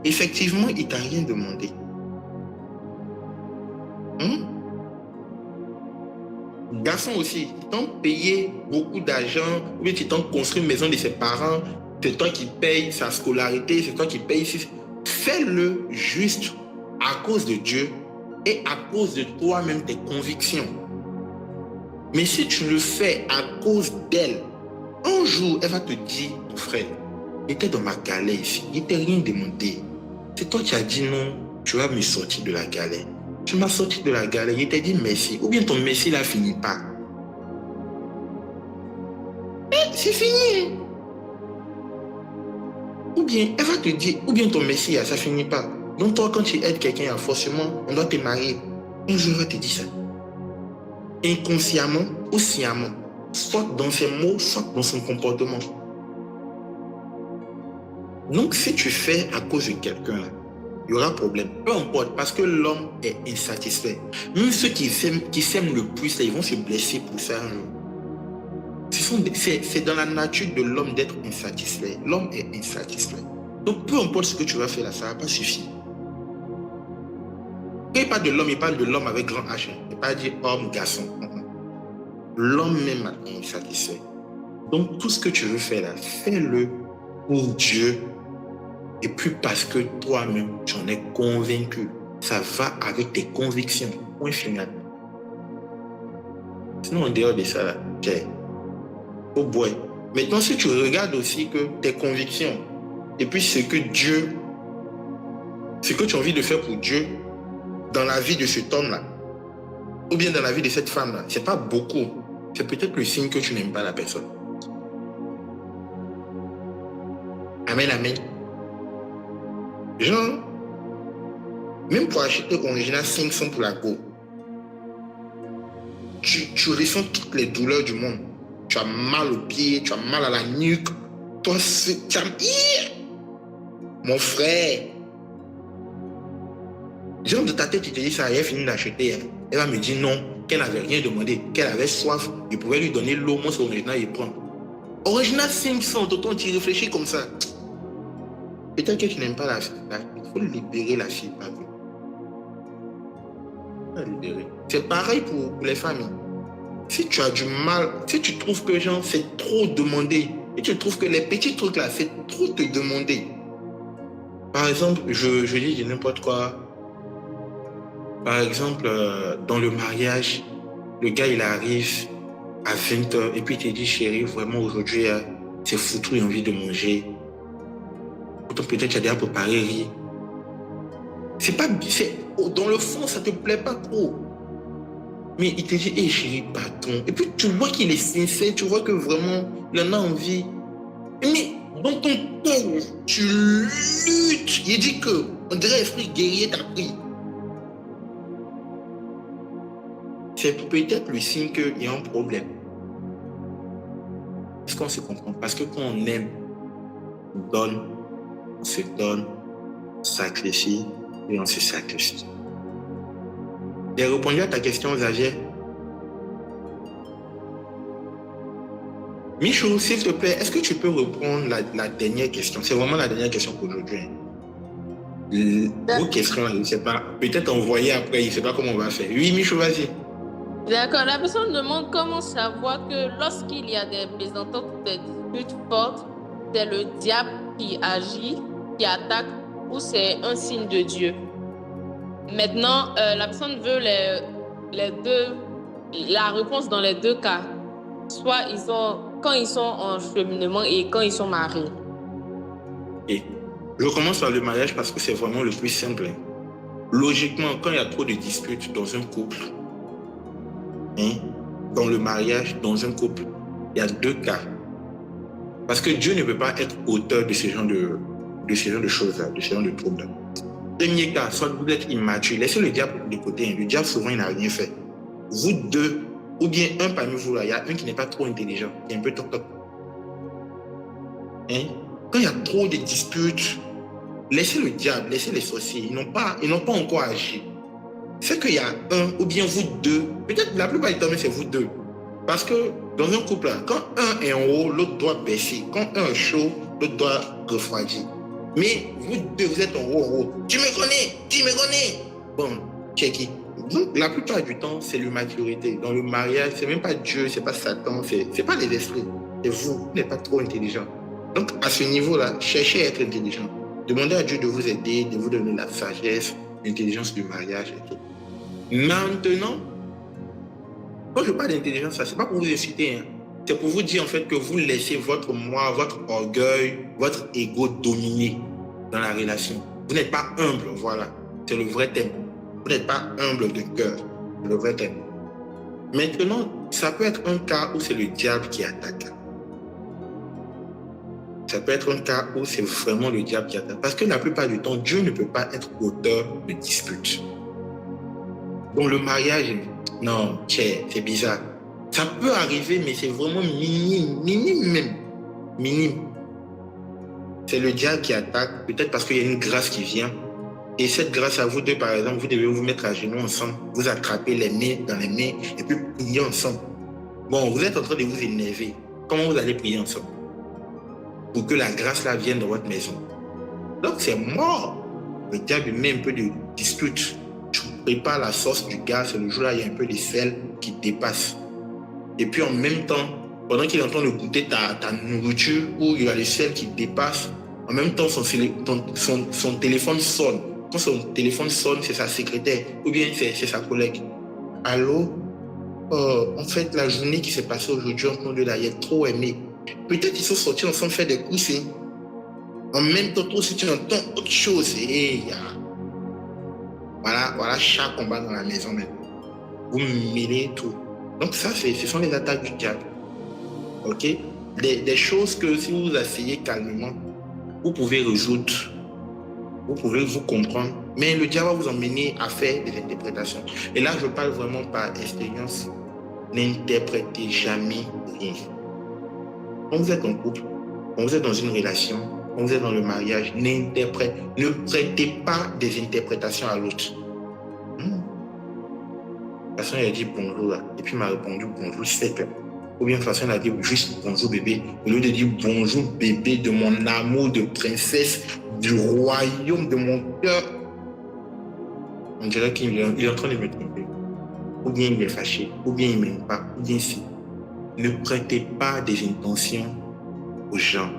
Effectivement, il ne t'a rien demandé. Garçon aussi, si t'as payé beaucoup d'argent, ou bien tu t'as construit une maison de ses parents, c'est toi qui payes sa scolarité, c'est toi qui payes. Fais-le juste à cause de Dieu et à cause de toi-même, tes convictions. Mais si tu le fais à cause d'elle, un jour, elle va te dire, mon frère, j'étais dans ma galère ici, il t'a rien demandé. C'est toi qui as dit non, tu vas me sortir de la galère. Tu m'as sorti de la galère, il t'a dit merci. Ou bien ton merci là finit pas. C'est fini. Ou bien, elle va te dire, ou bien ton messie, ça finit pas. Donc toi, quand tu aides quelqu'un, forcément, on doit te marier. Un jour, elle va te dire ça. Inconsciemment ou sciemment. Soit dans ses mots, soit dans son comportement. Donc, si tu fais à cause de quelqu'un, il y aura problème. Peu importe, parce que l'homme est insatisfait. Même ceux qui s'aiment le plus, là, ils vont se blesser pour ça. C'est dans la nature de l'homme d'être insatisfait. L'homme est insatisfait. Donc, peu importe ce que tu vas faire là, ça ne va pas suffire. Quand il parle de l'homme, il parle de l'homme avec grand H. Il ne peut pas dire homme, garçon. L'homme même est insatisfait. Donc, tout ce que tu veux faire là, fais-le pour Dieu. Et puis parce que toi-même, tu en es convaincu. Ça va avec tes convictions. Point final. Sinon, en dehors de ça, là, au bois. Maintenant, si tu regardes aussi que tes convictions, et puis ce que tu as envie de faire pour Dieu, dans la vie de cet homme-là, ou bien dans la vie de cette femme-là, c'est pas beaucoup. C'est peut-être le signe que tu n'aimes pas la personne. Amen, amen. Genre, même pour acheter original 500 pour la go, tu ressens toutes les douleurs du monde. Tu as mal au pied, tu as mal à la nuque. Toi, tu as... Mon frère. Genre de ta tête, tu te dis ça, elle a fini d'acheter. Elle va me dire non, qu'elle n'avait rien demandé, qu'elle avait soif. Je pouvais lui donner l'eau, moi c'est original, il prend. Original 500, d'autant tu réfléchis comme ça. Peut-être que tu n'aimes pas la fille. Il faut libérer la fille. C'est pareil pour les familles. Si tu as du mal, si tu trouves que genre c'est trop demandé, et tu trouves que les petits trucs là, c'est trop te demander. Par exemple, je dis n'importe quoi. Par exemple, dans le mariage, le gars il arrive à 20h et puis il te dit chérie, vraiment aujourd'hui, c'est foutu, j'ai envie de manger. Peut-être tu as déjà préparé riz. Dans le fond, ça te plaît pas trop. Mais il te dit, hé chérie, pardon. Et puis tu vois qu'il est sincère, tu vois que vraiment, il en a envie. Mais dans ton cœur, tu luttes. Il dit que, on dirait esprit guerrier t'a pris. C'est peut-être le signe qu'il y a un problème. Est-ce qu'on se comprend? Parce que quand on aime, on donne, on se donne, on sacrifie et on se sacrifie. J'ai répondu à ta question, Xavier. Michou, s'il te plaît, est-ce que tu peux reprendre la dernière question? C'est vraiment la dernière question pour aujourd'hui. Vos questions, je ne sais pas. Peut-être envoyer après, je ne sais pas comment on va faire. Oui, Michou, vas-y. D'accord, la personne demande comment savoir que lorsqu'il y a des mésententes ou des disputes fortes, c'est le diable qui agit, qui attaque, ou c'est un signe de Dieu. Maintenant, la personne veut les deux, la réponse dans les deux cas. Soit quand ils sont en cheminement et quand ils sont mariés. Et je commence par le mariage parce que c'est vraiment le plus simple. Logiquement, quand il y a trop de disputes dans un couple, dans le mariage, dans un couple, il y a deux cas. Parce que Dieu ne peut pas être auteur de ce genre de choses-là, de ce genre de troubles. Premier cas, soit vous êtes immature, laissez le diable de côté. Le diable, souvent, il n'a rien fait. Vous deux, ou bien un parmi vous, là, il y a un qui n'est pas trop intelligent, qui est un peu toc-toc. Quand il y a trop de disputes, laissez le diable, laissez les sorciers. Ils n'ont pas encore agi. C'est qu'il y a un, ou bien vous deux, peut-être la plupart du temps, c'est vous deux. Parce que dans un couple, là, quand un est en haut, l'autre doit baisser. Quand un est chaud, l'autre doit refroidir. Mais vous deux, vous êtes en haut. Tu me connais. Bon, check it. Donc, la plupart du temps, c'est l'immaturité. Dans le mariage, c'est même pas Dieu, c'est pas Satan, c'est pas les esprits. C'est vous. Vous n'êtes pas trop intelligent. Donc, à ce niveau-là, cherchez à être intelligent. Demandez à Dieu de vous aider, de vous donner la sagesse, l'intelligence du mariage et tout. Maintenant, quand je parle d'intelligence, ça, c'est pas pour vous inciter, hein. C'est pour vous dire en fait que vous laissez votre moi, votre orgueil, votre ego dominer dans la relation. Vous n'êtes pas humble, voilà. C'est le vrai thème. Vous n'êtes pas humble de cœur. C'est le vrai thème. Maintenant, ça peut être un cas où c'est le diable qui attaque. Ça peut être un cas où c'est vraiment le diable qui attaque. Parce que la plupart du temps, Dieu ne peut pas être auteur de disputes. Donc le mariage, non, c'est bizarre. Ça peut arriver, mais c'est vraiment minime même. Minime. C'est le diable qui attaque, peut-être parce qu'il y a une grâce qui vient. Et cette grâce à vous deux, par exemple, vous devez vous mettre à genoux ensemble, vous attraper les mains dans les mains et puis prier ensemble. Bon, vous êtes en train de vous énerver. Comment vous allez prier ensemble? Pour que la grâce là vienne dans votre maison. Donc c'est mort. Le diable met un peu de dispute. Tu prépares la sauce du gars, c'est le jour là, il y a un peu de sel qui dépasse. Et puis en même temps, pendant qu'il est en train de goûter ta nourriture, où il y a le sel qui dépasse, en même temps son téléphone sonne. Quand son téléphone sonne, c'est sa secrétaire ou bien c'est sa collègue. Allô? En fait, la journée qui s'est passée aujourd'hui entre nous deux là, il est trop aimé. Peut-être ils sont sortis ensemble faire des coups. En même temps, toi aussi tu entends autre chose. Et voilà chaque combat dans la maison maintenant. Vous mêlez tout. Donc ça, ce sont les attaques du diable. Ok? Des choses que si vous asseyez calmement, vous pouvez résoudre. Vous pouvez vous comprendre. Mais le diable va vous emmener à faire des interprétations. Et là, je parle vraiment par expérience. N'interprétez jamais rien. Quand vous êtes en couple, quand vous êtes dans une relation, quand vous êtes dans le mariage, ne prêtez pas des interprétations à l'autre. De toute façon, elle a dit bonjour là, et puis il m'a répondu bonjour sec. Ou bien de toute façon, elle a dit juste bonjour bébé. Au lieu de dire bonjour bébé de mon amour de princesse, du royaume de mon cœur, on dirait qu'il est en train de me tromper. Ou bien il est fâché, ou bien il ne m'aime pas, ou bien si. Ne prêtez pas des intentions aux gens.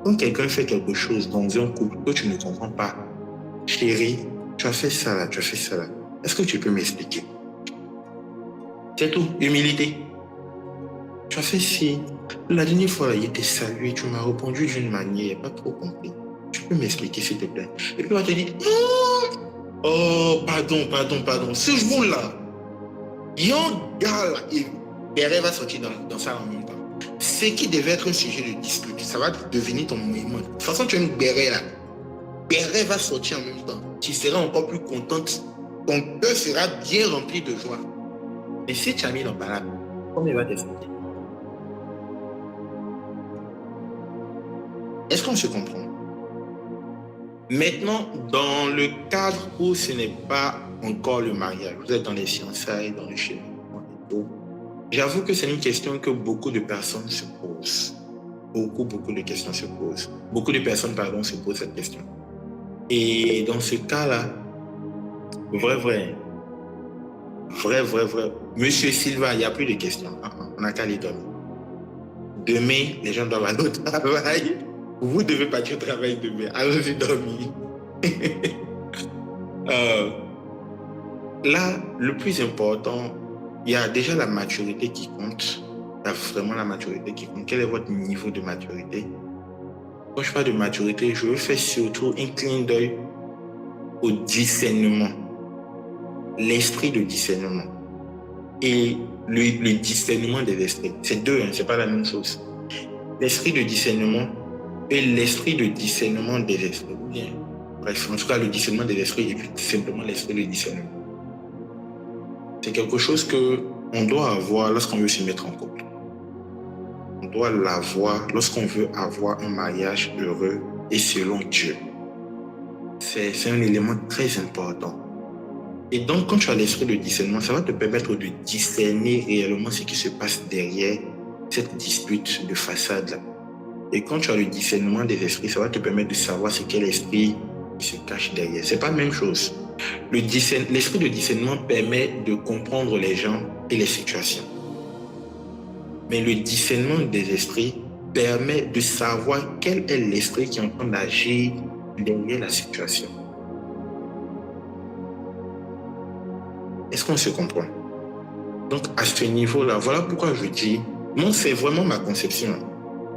Quand quelqu'un fait quelque chose dans un couple que tu ne comprends pas, chérie, tu as fait ça là, tu as fait ça là. Est-ce que tu peux m'expliquer? C'est tout, humilité. Tu as fait ci. La dernière fois, là, il était salué, tu m'as répondu d'une manière, pas trop compris. Tu peux m'expliquer, s'il te plaît? Et puis on va te dire, oh, pardon. Ce jour-là, il y a un gars là, et Béret va sortir dans ça en même temps. Ce qui devait être un sujet de dispute, ça va devenir ton mouvement. De toute façon, tu as une Béret là. Béret va sortir en même temps. Tu seras encore plus contente. Ton cœur sera bien rempli de joie. Mais si tu as mis l'embarras, comment il va t'expliquer? Est-ce qu'on se comprend? Maintenant, dans le cadre où ce n'est pas encore le mariage, vous êtes dans les fiançailles, dans le cheminement et tout, j'avoue que c'est une question que beaucoup de personnes se posent. Beaucoup de questions se posent. Beaucoup de personnes, se posent cette question. Et dans ce cas-là, vrai. Monsieur Silva, il n'y a plus de questions. On n'a qu'à les donner. Demain, les gens doivent aller au travail. Vous devez partir au travail demain. Allons-y dormir. Là, le plus important, il y a déjà la maturité qui compte. Il y a vraiment la maturité qui compte. Quel est votre niveau de maturité? Quand je parle de maturité, je veux faire surtout un clin d'œil au discernement. L'esprit de discernement et le discernement des esprits. C'est deux, c'est pas la même chose. L'esprit de discernement et l'esprit de discernement des esprits. Bien. Bref, en tout cas, le discernement des esprits et puis simplement l'esprit de discernement. C'est quelque chose qu'on doit avoir lorsqu'on veut se mettre en couple. On doit l'avoir lorsqu'on veut avoir un mariage heureux et selon Dieu. C'est un élément très important. Et donc, quand tu as l'esprit de discernement, ça va te permettre de discerner réellement ce qui se passe derrière cette dispute de façade-là. Et quand tu as le discernement des esprits, ça va te permettre de savoir ce qu'est l'esprit qui se cache derrière. C'est pas la même chose. L'esprit de discernement permet de comprendre les gens et les situations. Mais le discernement des esprits permet de savoir quel est l'esprit qui est en train d'agir derrière la situation. Est-ce qu'on se comprend? Donc, à ce niveau-là, voilà pourquoi je dis, moi, c'est vraiment ma conception.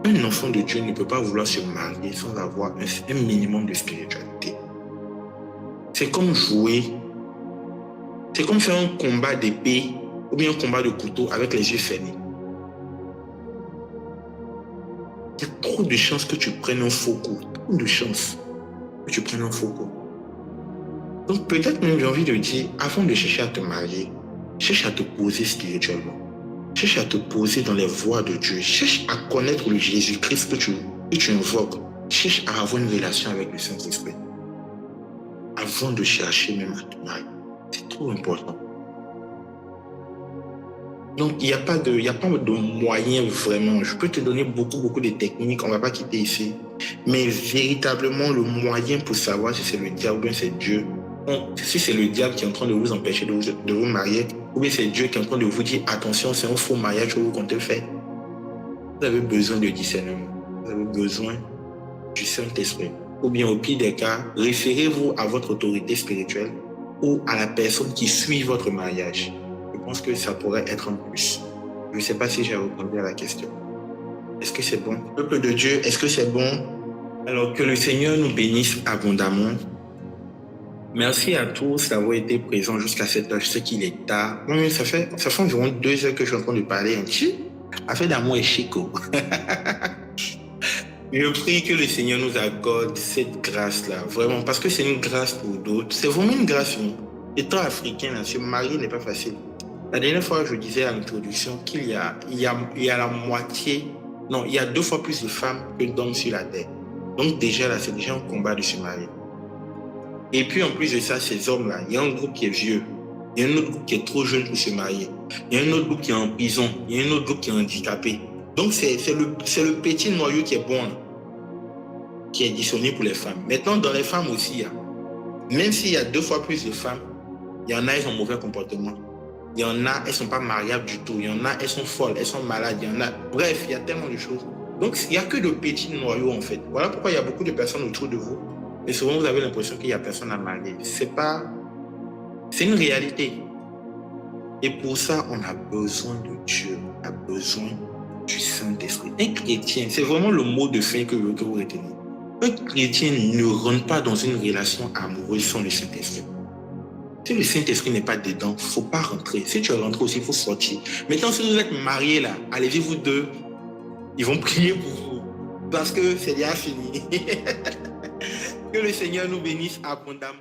Un enfant de Dieu ne peut pas vouloir se marier sans avoir un minimum de spiritualité. C'est comme jouer, c'est comme faire un combat d'épée ou bien un combat de couteau avec les yeux fermés. Il y a trop de chances que tu prennes un faux coup, trop de chances que tu prennes un faux coup. Donc peut-être même j'ai envie de dire, avant de chercher à te marier, cherche à te poser spirituellement. Cherche à te poser dans les voies de Dieu. Cherche à connaître le Jésus-Christ que tu invoques. Cherche à avoir une relation avec le Saint-Esprit. Avant de chercher même à te marier. C'est trop important. Donc, il n'y a pas de moyen vraiment. Je peux te donner beaucoup de techniques. On ne va pas quitter ici. Mais véritablement, le moyen pour savoir si c'est le diable ou bien c'est Dieu. Si c'est le diable qui est en train de vous empêcher de vous marier, ou bien c'est Dieu qui est en train de vous dire attention, c'est un faux mariage que vous comptez faire. Vous avez besoin de discernement. Vous avez besoin du Saint-Esprit. Ou bien au pire des cas, référez-vous à votre autorité spirituelle ou à la personne qui suit votre mariage. Je pense que ça pourrait être un plus. Je ne sais pas si j'ai répondu à la question. Est-ce que c'est bon? Peuple de Dieu, est-ce que c'est bon? Alors que le Seigneur nous bénisse abondamment. Merci à tous d'avoir été présents jusqu'à cette heure. Je sais qu'il est tard. Moi-même, ça fait environ 2 heures que je suis en train de parler. Affaire d'amour et chico. Je prie que le Seigneur nous accorde cette grâce-là, vraiment, parce que c'est une grâce pour d'autres. C'est vraiment une grâce, oui. Étant africain, là, se marier n'est pas facile. La dernière fois, je disais à l'introduction qu'il y a la moitié, non, il y a 2 fois plus de femmes que d'hommes sur la terre. Donc déjà, là, c'est déjà un combat de se marier. Et puis, en plus de ça, ces hommes-là, il y a un groupe qui est vieux. Il y a un autre groupe qui est trop jeune pour se marier. Il y a un autre groupe qui est en prison. Il y a un autre groupe qui est handicapé. Donc, c'est le petit noyau qui est bon, là, qui est disponible pour les femmes. Maintenant, dans les femmes aussi, même s'il y a 2 fois plus de femmes, il y en a, elles ont mauvais comportement. Il y en a, elles ne sont pas mariables du tout. Il y en a, elles sont folles, elles sont malades. Il y en a, bref, il y a tellement de choses. Donc, il n'y a que de petits noyaux, en fait. Voilà pourquoi il y a beaucoup de personnes autour de vous. Et souvent, vous avez l'impression qu'il n'y a personne à marier. C'est une réalité. Et pour ça, on a besoin de Dieu. On a besoin du Saint-Esprit. Un chrétien, c'est vraiment le mot de fin que vous retenez. Un chrétien ne rentre pas dans une relation amoureuse sans le Saint-Esprit. Si le Saint-Esprit n'est pas dedans, il ne faut pas rentrer. Si tu es rentré aussi, il faut sortir. Maintenant, si vous êtes mariés là, allez-y vous deux, ils vont prier pour vous. Parce que c'est déjà fini. Que le Seigneur nous bénisse abondamment.